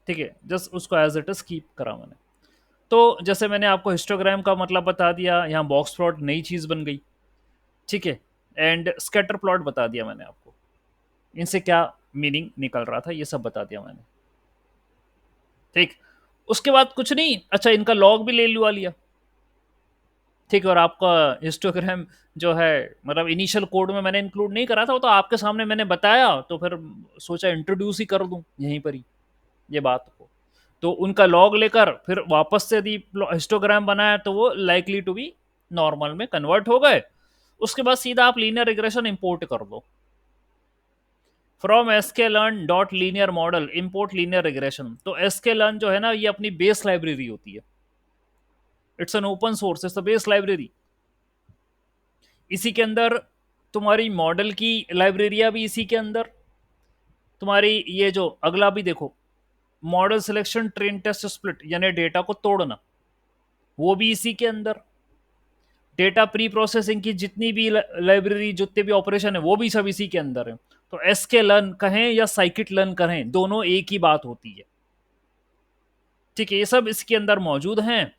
ठीक है, जस्ट उसको एज इट इज कीप करा मैंने। तो जैसे मैंने आपको हिस्टोग्राम का मतलब बता दिया, यहाँ बॉक्स प्लॉट नई चीज बन गई। ठीक है, एंड स्कैटर प्लॉट बता दिया मैंने आपको, इनसे क्या मीनिंग निकल रहा था ये सब बता दिया मैंने। ठीक, उसके बाद कुछ नहीं, अच्छा इनका लॉग भी ले लुआ लिया। ठीक है, और आपका हिस्टोग्राम जो है, मतलब इनिशियल कोड में मैंने इंक्लूड नहीं करा था, वो तो आपके सामने मैंने बताया, तो फिर सोचा इंट्रोड्यूस ही कर दूं यहीं पर ही ये बात को। तो उनका लॉग लेकर फिर वापस से यदि हिस्टोग्राम बनाया तो वो लाइकली टू बी नॉर्मल में कन्वर्ट हो गए। उसके बाद सीधा आप लीनियर रिग्रेशन इंपोर्ट कर दो। From sklearn dot linear model import linear regression. तो sklearn जो है ना, ये अपनी बेस लाइब्रेरी होती है, it's an open source, it's the base library. इसी के अंदर तुम्हारी मॉडल की लाइब्रेरिया भी इसी के अंदर, तुम्हारी ये जो अगला भी देखो, model selection train test split यानी डेटा को तोड़ना, वो भी इसी के अंदर। डेटा प्री प्रोसेसिंग की जितनी भी लाइब्रेरी, जितने भी ऑपरेशन है, वो भी सब इसी के अंदर है। तो एसके लर्न कहें या साइकिट लर्न कहें, दोनों एक ही बात होती है। ठीक है, ये सब इसके अंदर मौजूद हैं।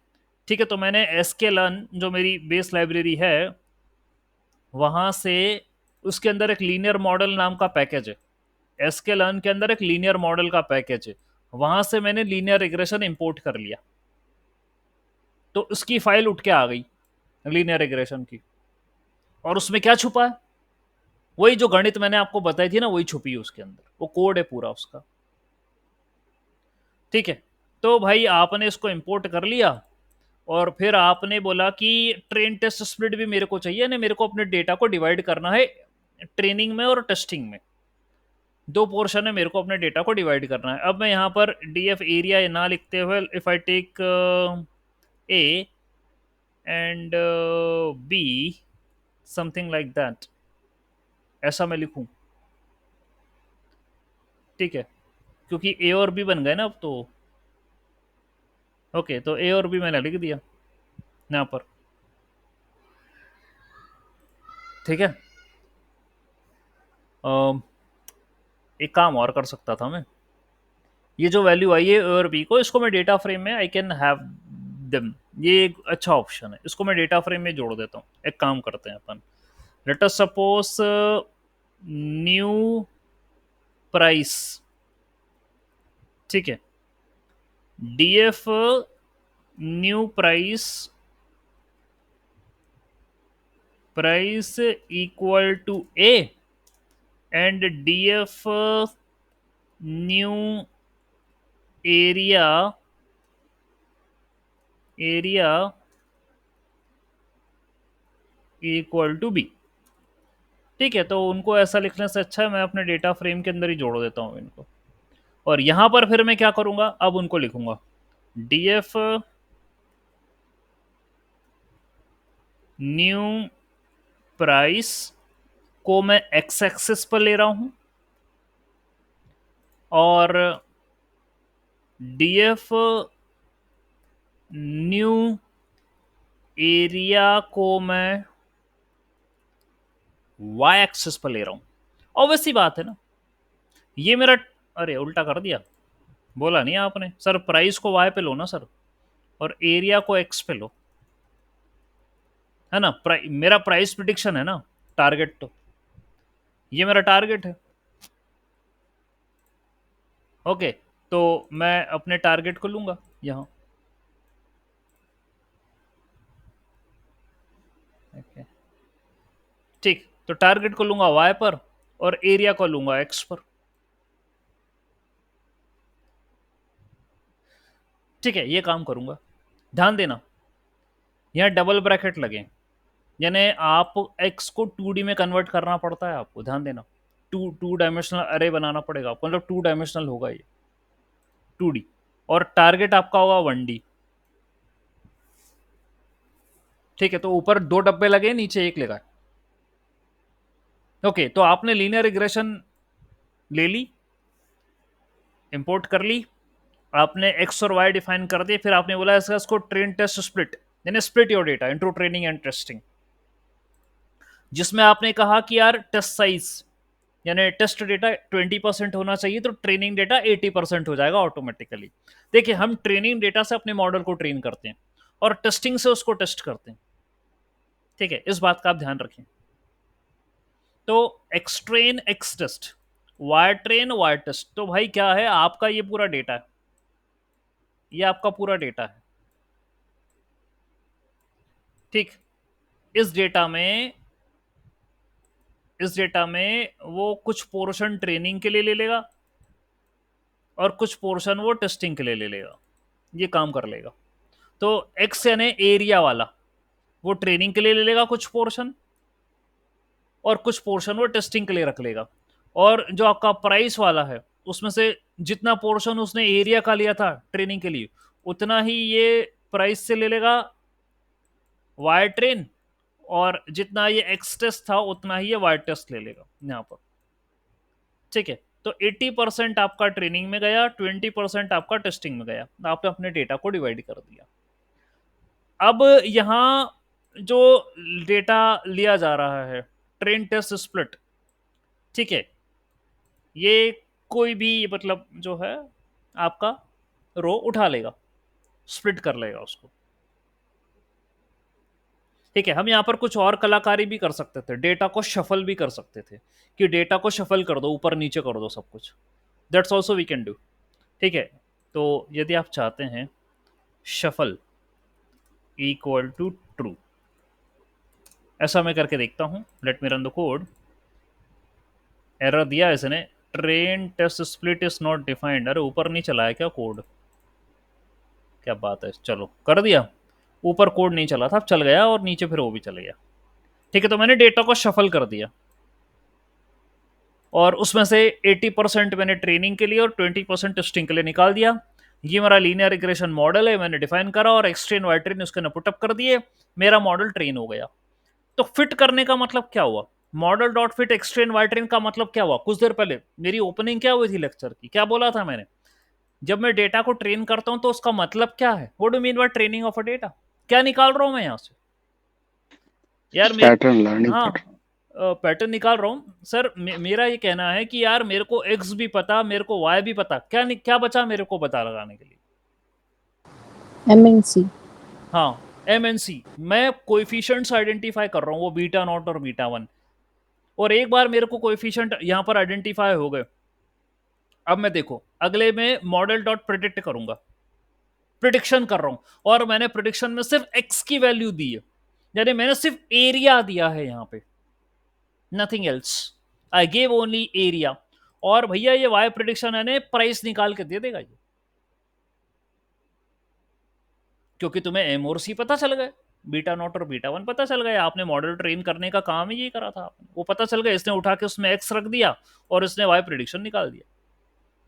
ठीक है, तो मैंने एसके लर्न जो मेरी बेस लाइब्रेरी है, वहां से उसके अंदर एक लीनियर मॉडल नाम का पैकेज है। एसके लर्न के अंदर एक लीनियर मॉडल का पैकेज है, वहां से मैंने लीनियर रिग्रेशन इंपोर्ट कर लिया, तो उसकी फाइल उठ के आ गई लीनियर रिग्रेशन की। और उसमें क्या छुपा है, वही जो गणित मैंने आपको बताई थी ना, वही छुपी है उसके अंदर, वो कोड है पूरा उसका। ठीक है, तो भाई आपने इसको इंपोर्ट कर लिया, और फिर आपने बोला कि ट्रेन टेस्ट स्प्लिट भी मेरे को चाहिए ना, मेरे को अपने डेटा को डिवाइड करना है ट्रेनिंग में और टेस्टिंग में, दो पोर्शन है, मेरे को अपने डेटा को डिवाइड करना है। अब मैं यहाँ पर डी एफ एरिया ना लिखते हुए, if I take a and b, something like that, ऐसा मैं लिखूं। ठीक है, क्योंकि ए और बी बन गए ना अब तो। ओके, तो ए और बी मैंने लिख दिया यहाँ पर। ठीक है, अम, एक काम और कर सकता था मैं, ये जो वैल्यू आई है ए और बी को, इसको मैं डेटा फ्रेम में आई कैन हैव देम, ये एक अच्छा ऑप्शन है, इसको मैं डेटा फ्रेम में जोड़ देता हूँ। एक काम करते हैं अपन, let us suppose new price. ठीक है, DF new price, price equal to A, and DF new area, area equal to B. ठीक है, तो उनको ऐसा लिखने से अच्छा है मैं अपने डेटा फ्रेम के अंदर ही जोड़ देता हूँ इनको। और यहां पर फिर मैं क्या करूंगा, अब उनको लिखूंगा डीएफ न्यू प्राइस को मैं एक्स एक्सिस पर ले रहा हूं, और डीएफ न्यू एरिया को मैं वाई एक्सिस पर ले रहा हूं। ऑब्वियसली बात है ना, ये मेरा, अरे उल्टा कर दिया, बोला नहीं आपने सर, प्राइस को वाई पे लो ना सर, और एरिया को एक्स पे लो, है ना। मेरा प्राइस प्रिडिक्शन है ना, टारगेट, तो ये मेरा टारगेट है। ओके, तो मैं अपने टारगेट को लूंगा यहां। ओके, ठीक, तो टारगेट को लूंगा वाई पर, और एरिया को लूंगा एक्स पर। ठीक है, ये काम करूंगा। ध्यान देना, यहाँ डबल ब्रैकेट लगे, यानी आप एक्स को 2D में कन्वर्ट करना पड़ता है आपको, ध्यान देना। टू डायमेंशनल अरे बनाना पड़ेगा आपको, मतलब 2 डायमेंशनल होगा ये, 2D। और टारगेट आपका होगा 1D। ठीक है, तो ऊपर 2 डब्बे लगे, नीचे एक लगा। ओके, तो आपने लीनियर रिग्रेशन ले ली, इंपोर्ट कर ली, आपने एक्स और वाई डिफाइन कर दिए, फिर आपने बोला इसको ट्रेन टेस्ट स्प्लिट, यानी split your data into training and testing, जिसमें आपने कहा कि यार टेस्ट साइज, यानी टेस्ट डेटा 20% होना चाहिए, तो ट्रेनिंग डेटा 80% हो जाएगा ऑटोमेटिकली। देखिए, हम ट्रेनिंग डेटा से अपने मॉडल को ट्रेन करते हैं, और टेस्टिंग से उसको टेस्ट करते हैं। ठीक है, इस बात का आप ध्यान रखें। तो x train x test, y train y test, तो भाई क्या है, आपका ये पूरा डेटा है, ये आपका पूरा डेटा है। ठीक, इस डेटा में, इस डेटा में वो कुछ पोर्शन ट्रेनिंग के लिए ले लेगा, और कुछ पोर्शन वो टेस्टिंग के लिए ले लेगा, ये काम कर लेगा। तो एक्स यानी एरिया वाला, वो ट्रेनिंग के लिए ले लेगा कुछ पोर्शन, और कुछ पोर्शन वो टेस्टिंग के लिए रख लेगा। और जो आपका प्राइस वाला है उसमें से जितना पोर्शन उसने एरिया का लिया था ट्रेनिंग के लिए, उतना ही ये प्राइस से ले लेगा वाई ट्रेन, और जितना ये एक्स टेस्ट था उतना ही ये वाई टेस्ट ले लेगा यहाँ पर। ठीक है, तो 80% आपका ट्रेनिंग में गया, 20% आपका टेस्टिंग में गया, आपने अपने डेटा को डिवाइड कर दिया। अब यहाँ जो डेटा लिया जा रहा है ट्रेन टेस्ट स्प्लिट, ठीक है, ये कोई भी मतलब जो है आपका रो उठा लेगा, स्प्लिट कर लेगा उसको। ठीक है, हम यहाँ पर कुछ और कलाकारी भी कर सकते थे, डेटा को शफल भी कर सकते थे कि डेटा को शफल कर दो, ऊपर नीचे कर दो सब कुछ। That's also we can do. ठीक है, तो यदि आप चाहते हैं शफल इक्वल टू ट्रू, ऐसा मैं करके देखता हूं, let me run the code. Error दिया इसने, train test split is not defined. अरे ऊपर नहीं चला है क्या कोड? क्या बात है, चलो कर दिया। ऊपर कोड नहीं चला था, अब चल गया, और नीचे फिर वो भी चल गया। ठीक है, तो मैंने डेटा को शफल कर दिया, और उसमें से 80% मैंने ट्रेनिंग के लिए और 20% टेस्टिंग के लिए निकाल दिया। ये मेरा लीनियर रिग्रेशन मॉडल है, मैंने डिफाइन करा और एक्स ट्रेन वाई ट्रेन उसके पुटअप कर दिए, मेरा मॉडल ट्रेन हो गया। तो फिट करने का मतलब क्या हुआ? Model dot fit x train y train का मतलब क्या हुआ? कुछ देर पहले मेरी ओपनिंग क्या हुई थी लेक्चर की, क्या बोला था मैंने? जब मैं डेटा को ट्रेन करता हूं तो उसका मतलब क्या है? What do mean by training of a data? क्या निकाल रहा हूं मैं यहां से यार? मेरे, पैटर्न, लर्निंग हाँ, पैटर्न। पैटर्न निकाल रहा हूँ सर। मेरा ये कहना है कि यार मेरे को एक्स भी पता, मेरे को वाई भी पता, क्या बचा मेरे को पता लगाने के लिए? MNC। हाँ, एम एन सी। मैं कोएफिशिएंट्स आइडेंटिफाई कर रहा हूँ, वो बीटा नॉट और बीटा वन, और एक बार मेरे को कोएफिशिएंट यहाँ पर आइडेंटिफाई हो गए, अब मैं देखो अगले में मॉडल डॉट प्रिडिक्ट करूंगा, प्रिडिक्शन कर रहा हूं, और मैंने प्रिडिक्शन में सिर्फ एक्स की वैल्यू दी है, यानी मैंने सिर्फ एरिया दिया है यहाँ पे, nothing else. I gave only area. और भैया ये वाई प्रिडिक्शन है, प्राइस निकाल के दे देगा ये, क्योंकि तुम्हें एम और सी पता चल गए, बीटा नॉट और बीटा वन पता चल गए, आपने मॉडल ट्रेन करने का काम ही ये करा था आपने, वो पता चल गया, इसने उठा के उसमें एक्स रख दिया और इसने वाई प्रिडिक्शन निकाल दिया।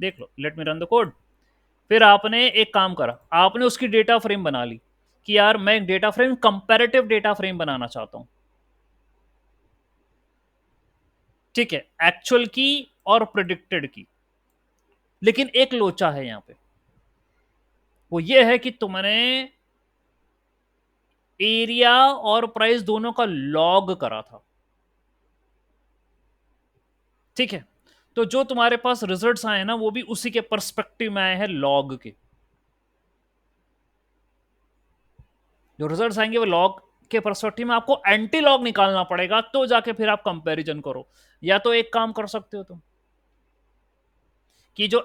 देख लो, let me run the code. फिर आपने एक काम करा, आपने उसकी डेटा फ्रेम बना ली कि यार मैं एक data frame, comparative data frame बनाना चाहता हूं। ठीक है, एक्चुअल की और प्रिडिक्टेड की, लेकिन एक लोचा है यहां पे, वो ये है कि तुमने एरिया और प्राइस दोनों का लॉग करा था। ठीक है, तो जो तुम्हारे पास रिजल्ट्स आए ना वो भी उसी के पर्सपेक्टिव में आए हैं, लॉग के। जो रिजल्ट्स आएंगे वो लॉग के पर्सपेक्टिव में, आपको एंटी लॉग निकालना पड़ेगा तो जाके फिर आप कंपैरिजन करो। या तो एक काम कर सकते हो तुम कि जो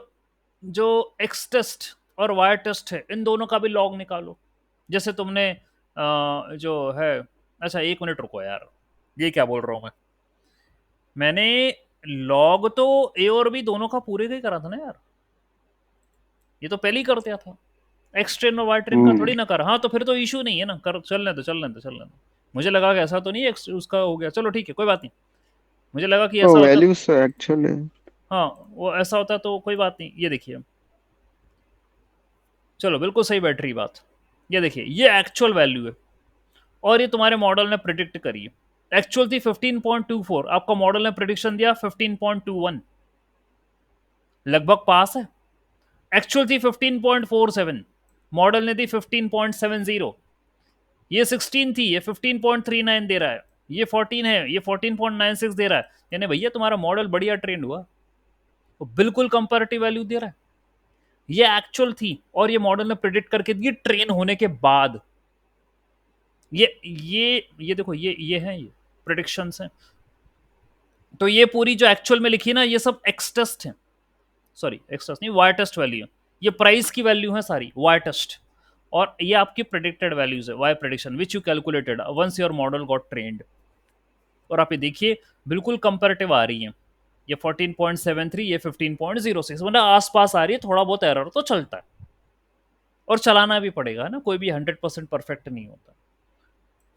जो एक्स टेस्ट और वाई टेस्ट है इन दोनों का भी लॉग निकालो, जैसे तुमने जो है, अच्छा एक मिनट रुको यार, ये क्या बोल रहा हूं मैं? मैंने लॉग तो ए और बी दोनों का पूरे का ही करा था ना यार, ये तो पहले ही कर दिया था, एक्स ट्रेन और वाई ट्रेन का हम्म। थोड़ी ना कर। हाँ तो फिर तो इशू नहीं है ना, कर, चलने दो चलने दो चलने दो। मुझे लगा कि ऐसा तो नहीं है, उसका हो गया, चलो ठीक है कोई बात नहीं। मुझे लगा कि तो ऐसा होता, वैल्यूज एक्चुअल है। हाँ वो ऐसा होता तो कोई बात नहीं। ये देखिए, चलो बिल्कुल सही बैठ रही बात। ये देखिए, ये एक्चुअल वैल्यू है और ये तुम्हारे मॉडल ने प्रिडिक्ट करी है। एक्चुअल थी 15.24, आपका मॉडल ने प्रिडिक्शन दिया 15.21, लगभग पास है। एक्चुअल थी 15.47, मॉडल ने दी 15.70। ये 16 थी, ये 15.39 दे रहा है। ये 14 है, ये 14.96 दे रहा है। यानी भैया तुम्हारा मॉडल बढ़िया ट्रेंड हुआ, वो बिल्कुल कंपैरेटिव वैल्यू दे रहा है। ये एक्चुअल थी और ये मॉडल ने प्रिडिक्ट करके दी ट्रेन होने के बाद। ये देखो, ये है, ये प्रिडिक्शंस हैं। तो ये पूरी जो एक्चुअल में लिखी ना, ये सब एक्स टेस्ट है, सॉरी एक्स टेस्ट नहीं, वाई टेस्ट वैल्यू है। ये प्राइस की वैल्यू है सारी, वाई टेस्ट, और ये आपकी प्रिडिक्टेड वैल्यूज है, y prediction which you calculated once your model got trained. और आप ये देखिए बिल्कुल कंपेरेटिव आ रही है, ये 14.73, ये 15.06, मतलब आसपास आ रही है, थोड़ा बहुत एरर तो चलता है, और चलाना भी पड़ेगा ना, कोई भी 100% परफेक्ट नहीं होता।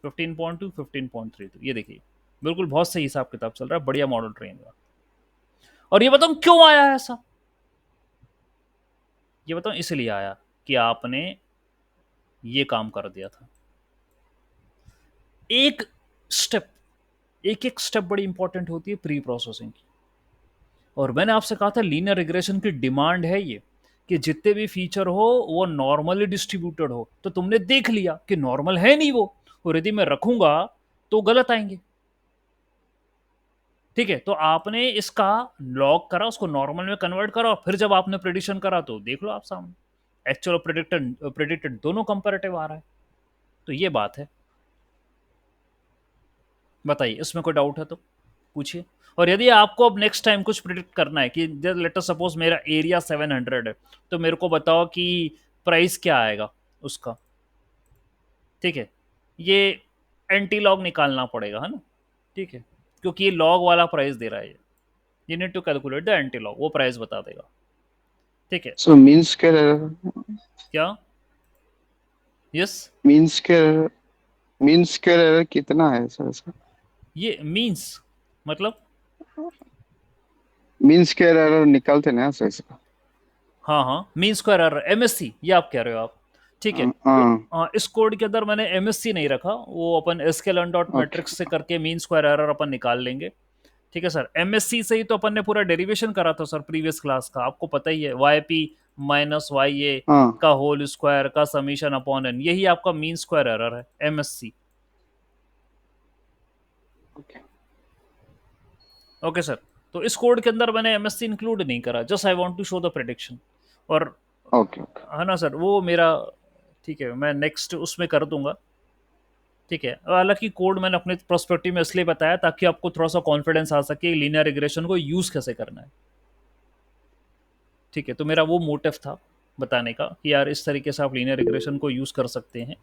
15.2, 15.3, ये देखिए बिल्कुल बहुत सही हिसाब किताब चल रहा है, बढ़िया मॉडल ट्रेन का। और ये बताऊं क्यों आया ऐसा, ये बताऊं इसलिए आया कि आपने ये काम कर दिया था। एक स्टेप, एक एक स्टेप बड़ी इंपॉर्टेंट होती है प्री प्रोसेसिंग की। और मैंने आपसे कहा था लीनियर रिग्रेशन की डिमांड है ये कि जितने भी फीचर हो वो नॉर्मली डिस्ट्रीब्यूटेड हो। तो तुमने देख लिया कि नॉर्मल है नहीं वो, और यदि मैं रखूंगा तो गलत आएंगे। ठीक है, तो आपने इसका लॉग करा, उसको नॉर्मल में कन्वर्ट करा, और फिर जब आपने प्रिडिक्शन करा तो देख लो आप सामने एक्चुअल और प्रिडिक्टेड प्रिडिक्टेड दोनों कंपैरेटिव आ रहा है। तो ये बात है। बताइए, इसमें कोई डाउट है तो पूछिए। और यदि आपको अब नेक्स्ट टाइम कुछ प्रिडिक्ट करना है कि लेट अस सपोज मेरा एरिया 700 है, तो मेरे को बताओ कि प्राइस क्या आएगा उसका। ठीक है, ये एंटी लॉग निकालना पड़ेगा, है ना। ठीक है, क्योंकि ये लॉग वाला प्राइस दे रहा है, you need to calculate the anti log, वो प्राइस बता देगा। ठीक है। सो क्या? Yes. Mean square mean square error कितना है सर इसका? ये मीन्स मतलब? मीन स्क्वायर एरर निकलते ना सर इसका? हाँ हाँ, मीन स्क्वायर एरर, एमएससी, ये आप कह रहे हो आप। ठीक है, तो हाँ। इस कोड के अंदर मैंने एमएससी नहीं रखा, वो अपन एसकेलन डॉट ओके। मैट्रिक्स से करके मीन स्क्वायर एरर अपन निकाल लेंगे। ठीक है सर, एमएससी से ही तो अपन ने पूरा डेरिवेशन करा था सर प्रीवियस क्लास का, आपको पता ही है, वाई पी माइनस वाई ए हाँ। का होल स्क्वायर का समीशन अपॉन एन, यही आपका मीन स्क्वायर एरर है, एमएससी। ओके। ओके सर, तो इस कोड के अंदर मैंने एमएससी इंक्लूड नहीं करा, just I want to show the prediction. और ओके। ओके। है ना सर, वो मेरा, ठीक है, मैं नेक्स्ट उसमें कर दूंगा। ठीक है, हालांकि कोड मैंने अपने प्रोस्पेक्टिव में इसलिए बताया ताकि आपको थोड़ा सा कॉन्फिडेंस आ सके लीनियर रिग्रेशन को यूज कैसे करना है। ठीक है, तो मेरा वो मोटिव था बताने का कि यार इस तरीके से आप लीनियर रिग्रेशन को यूज कर सकते हैं।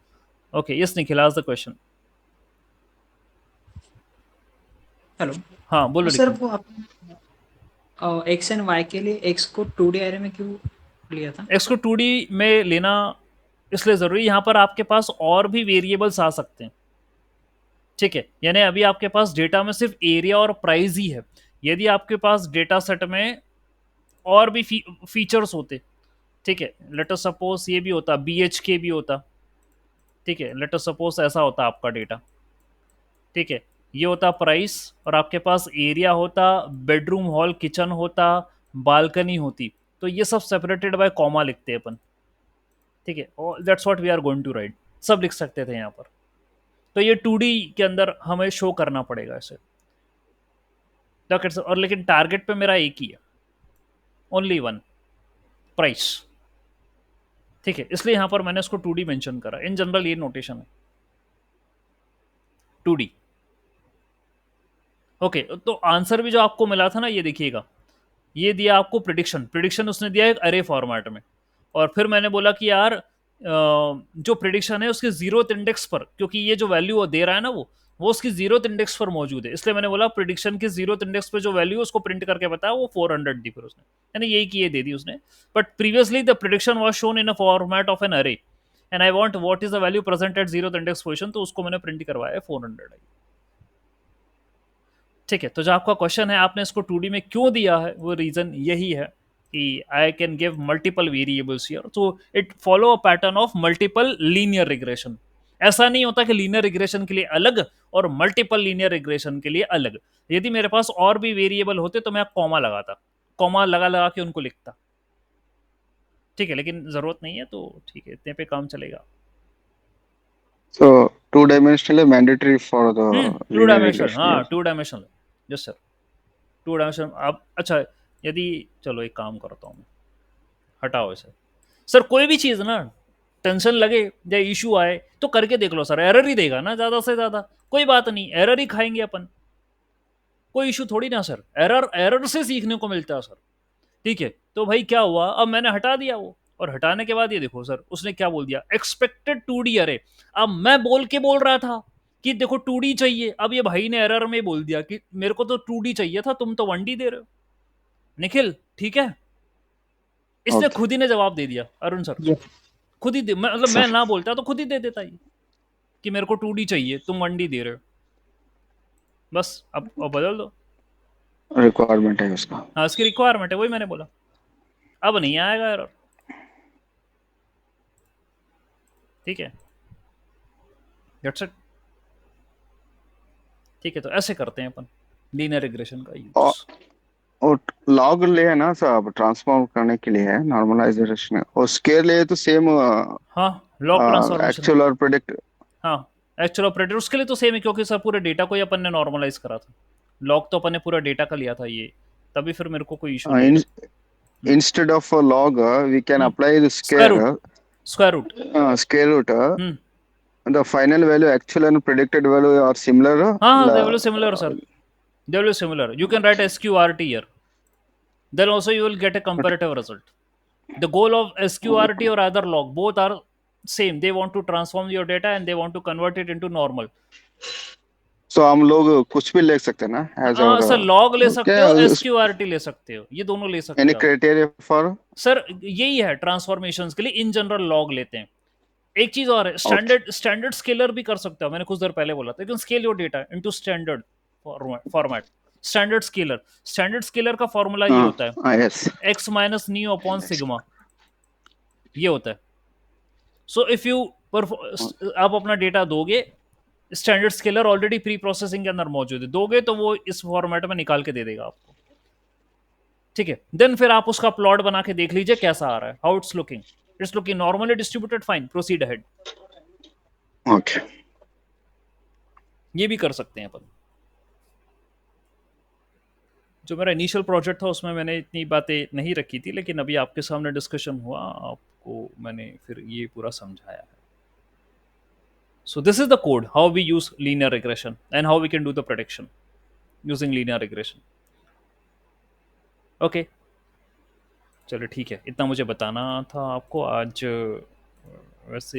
ओके, यस निखिल, आज द क्वेश्चन। हेलो। हाँ बोलो सर निखिल। वो आपने एक्स एंड वाई के लिए एक्स को 2D एरे में क्यों लिया था? एक्स को 2D में लेना इसलिए जरूरी, यहाँ पर आपके पास और भी वेरिएबल्स आ सकते हैं। ठीक है, यानी अभी आपके पास डेटा में सिर्फ एरिया और प्राइस ही है। यदि आपके पास डेटा सेट में और भी फीचर्स होते, ठीक है, लेट अस सपोज ये भी होता, बी एच के भी होता। ठीक है, लेट अस सपोज ऐसा होता आपका डेटा। ठीक है, ये होता प्राइस, और आपके पास एरिया होता, बेडरूम हॉल किचन होता, बालकनी होती। तो ये सब सेपरेटेड बाय कॉमा लिखते हैं अपन। ठीक है, और that's what we are going to write, सब लिख सकते थे यहाँ पर। तो ये 2D के अंदर हमें शो करना पड़ेगा ऐसे। और लेकिन टारगेट पे मेरा एक ही है, ओनली वन, प्राइस। ठीक है, इसलिए यहां पर मैंने इसको 2D मेंशन करा, इन जनरल ये नोटेशन है 2D। ओके, तो आंसर भी जो आपको मिला था ना, ये देखिएगा, ये दिया आपको प्रिडिक्शन, प्रिडिक्शन उसने दिया एक अरे फॉर्मेट में। और फिर मैंने बोला कि यार जो प्रिडिक्शन है उसके जीरोथ इंडेक्स पर, क्योंकि ये जो वैल्यू वो दे रहा है ना, वो उसकी जीरोथ इंडेक्स पर मौजूद है, इसलिए मैंने बोला प्रिडिक्शन की जीरोथ इंडेक्स पर जो वैल्यू उसको प्रिंट करके बताया वो 400 दी फिर उसने, यानी यही की ये दे दी उसने। But previously the prediction was shown in a format of an array, and I want what is the value present at zeroth index position, तो उसको मैंने प्रिंट करवाया 400 आई। ठीक है, तो जो आपका क्वेश्चन है आपने इसको 2D में क्यों दिया है, वो रीजन यही है कि I can give multiple variables here, तो it follow a pattern of multiple linear regression. ऐसा नहीं होता कि लीनियर रिग्रेशन के लिए अलग और मल्टीपल लीनियर रिग्रेशन के लिए अलग। यदि मेरे पास और भी वेरिएबल होते तो मैं कॉमा लगाता, कॉमा लगा लगा के उनको लिखता। ठीक है, लेकिन जरूरत नहीं है, तो ठीक है, इतने पे काम चलेगा। So two dimensional mandatory for the two linear dimensional, regression, हाँ yes. Two dimensional, yes sir, two dimensional. आप अच्छा, यदि, चलो एक काम करता हूँ मैं, हटाओ इसे। सर कोई भी चीज़ ना, टेंशन लगे या इशू आए तो करके देख लो सर, एरर ही देगा ना ज़्यादा से ज़्यादा, कोई बात नहीं, एरर ही खाएंगे अपन, कोई इशू थोड़ी ना सर, एरर एरर से सीखने को मिलता है सर। ठीक है, तो भाई क्या हुआ, अब मैंने हटा दिया वो, और हटाने के बाद ये देखो सर उसने क्या बोल दिया, एक्सपेक्टेड 2D अरे। अब मैं बोल रहा था कि देखो 2D चाहिए, अब ये भाई ने एरर में बोल दिया कि मेरे को तो 2D चाहिए था, तुम तो 1D दे रहे हो। निखिल ठीक है, इसने ओके खुद ही ने जवाब दे दिया अरुण सर, यस। खुद ही मतलब मैं सर। ना बोलता तो खुद ही दे देता ये कि मेरे को 2D चाहिए, तुम 1D दे रहे हो, बस अब बदल दो। रिक्वायरमेंट है उसका। हाँ उसकी रिक्वायरमेंट है, वही मैंने बोला। अब नहीं आएगा एरर, ठीक है, दैट्स इट। ठीक है, तो ऐसे करते हैं अपन लीनियर रिग्रेशन का यूज। और और लॉग ले है ना सब ट्रांसफॉर्म करने के लिए है, नॉर्मलाइजेशन और स्केल ले तो सेम हाँ लॉग ट्रांसफॉर्मेशन, एक्चुअल और प्रेडिक्ट। हाँ एक्चुअल ऑपरेटर उसके लिए तो सेम है, क्योंकि सर पूरे डेटा को ही अपन ने नॉर्मलाइज करा था। लॉग तो अपन ने पूरा डेटा का लिया था ये, तभी फिर मेरे को कोई इशू नहीं है। instead of a log we can apply the square scale root, square root. scale root हम्म, the final value actual and predicted value are similar हाँ हाँ they will similar sir, they will similar, you can write SQRT here, then also you will get a but comparative result. The goal of SQRT or either log, both are same, they want to transform your data and they want to convert it into normal. so हम लोग कुछ भी लिख सकते हैं ना as हाँ our sir log ले सकते क्या हो, SQRT ले सकते हो, ये दोनों ले सकते any हो आप। criteria for सर यही है ट्रांसफॉर्मेशंस के लिए इन जनरल लॉग लेते हैं। एक चीज और है, okay स्टैंडर्ड स्केलर भी कर सकते हो, मैंने कुछ देर पहले बोला था, you can scale your data into standard format. Standard scaler का फॉर्मूला ये होता है yes x minus new upon sigma, ये होता है। सो इफ यू आप अपना डेटा दोगे, standard scaler already pre processing के अंदर मौजूद है, दोगे तो वो इस फॉर्मेट में निकाल के दे देगा आपको, ठीक है। देन फिर आप उसका प्लॉट बना के देख लीजिए कैसा आ रहा है, how it's looking normally distributed, fine, proceed ahead. okay ये भी कर सकते हैं अपन। जो मेरा इनिशियल प्रोजेक्ट था उसमें मैंने इतनी बातें नहीं रखी थी, लेकिन अभी आपके सामने डिस्कशन हुआ, आपको मैंने फिर ये पूरा समझाया है। So this is the code how we use linear regression and how we can do the prediction using linear regression. Okay, चलो ठीक है, इतना मुझे बताना था आपको आज। वैसे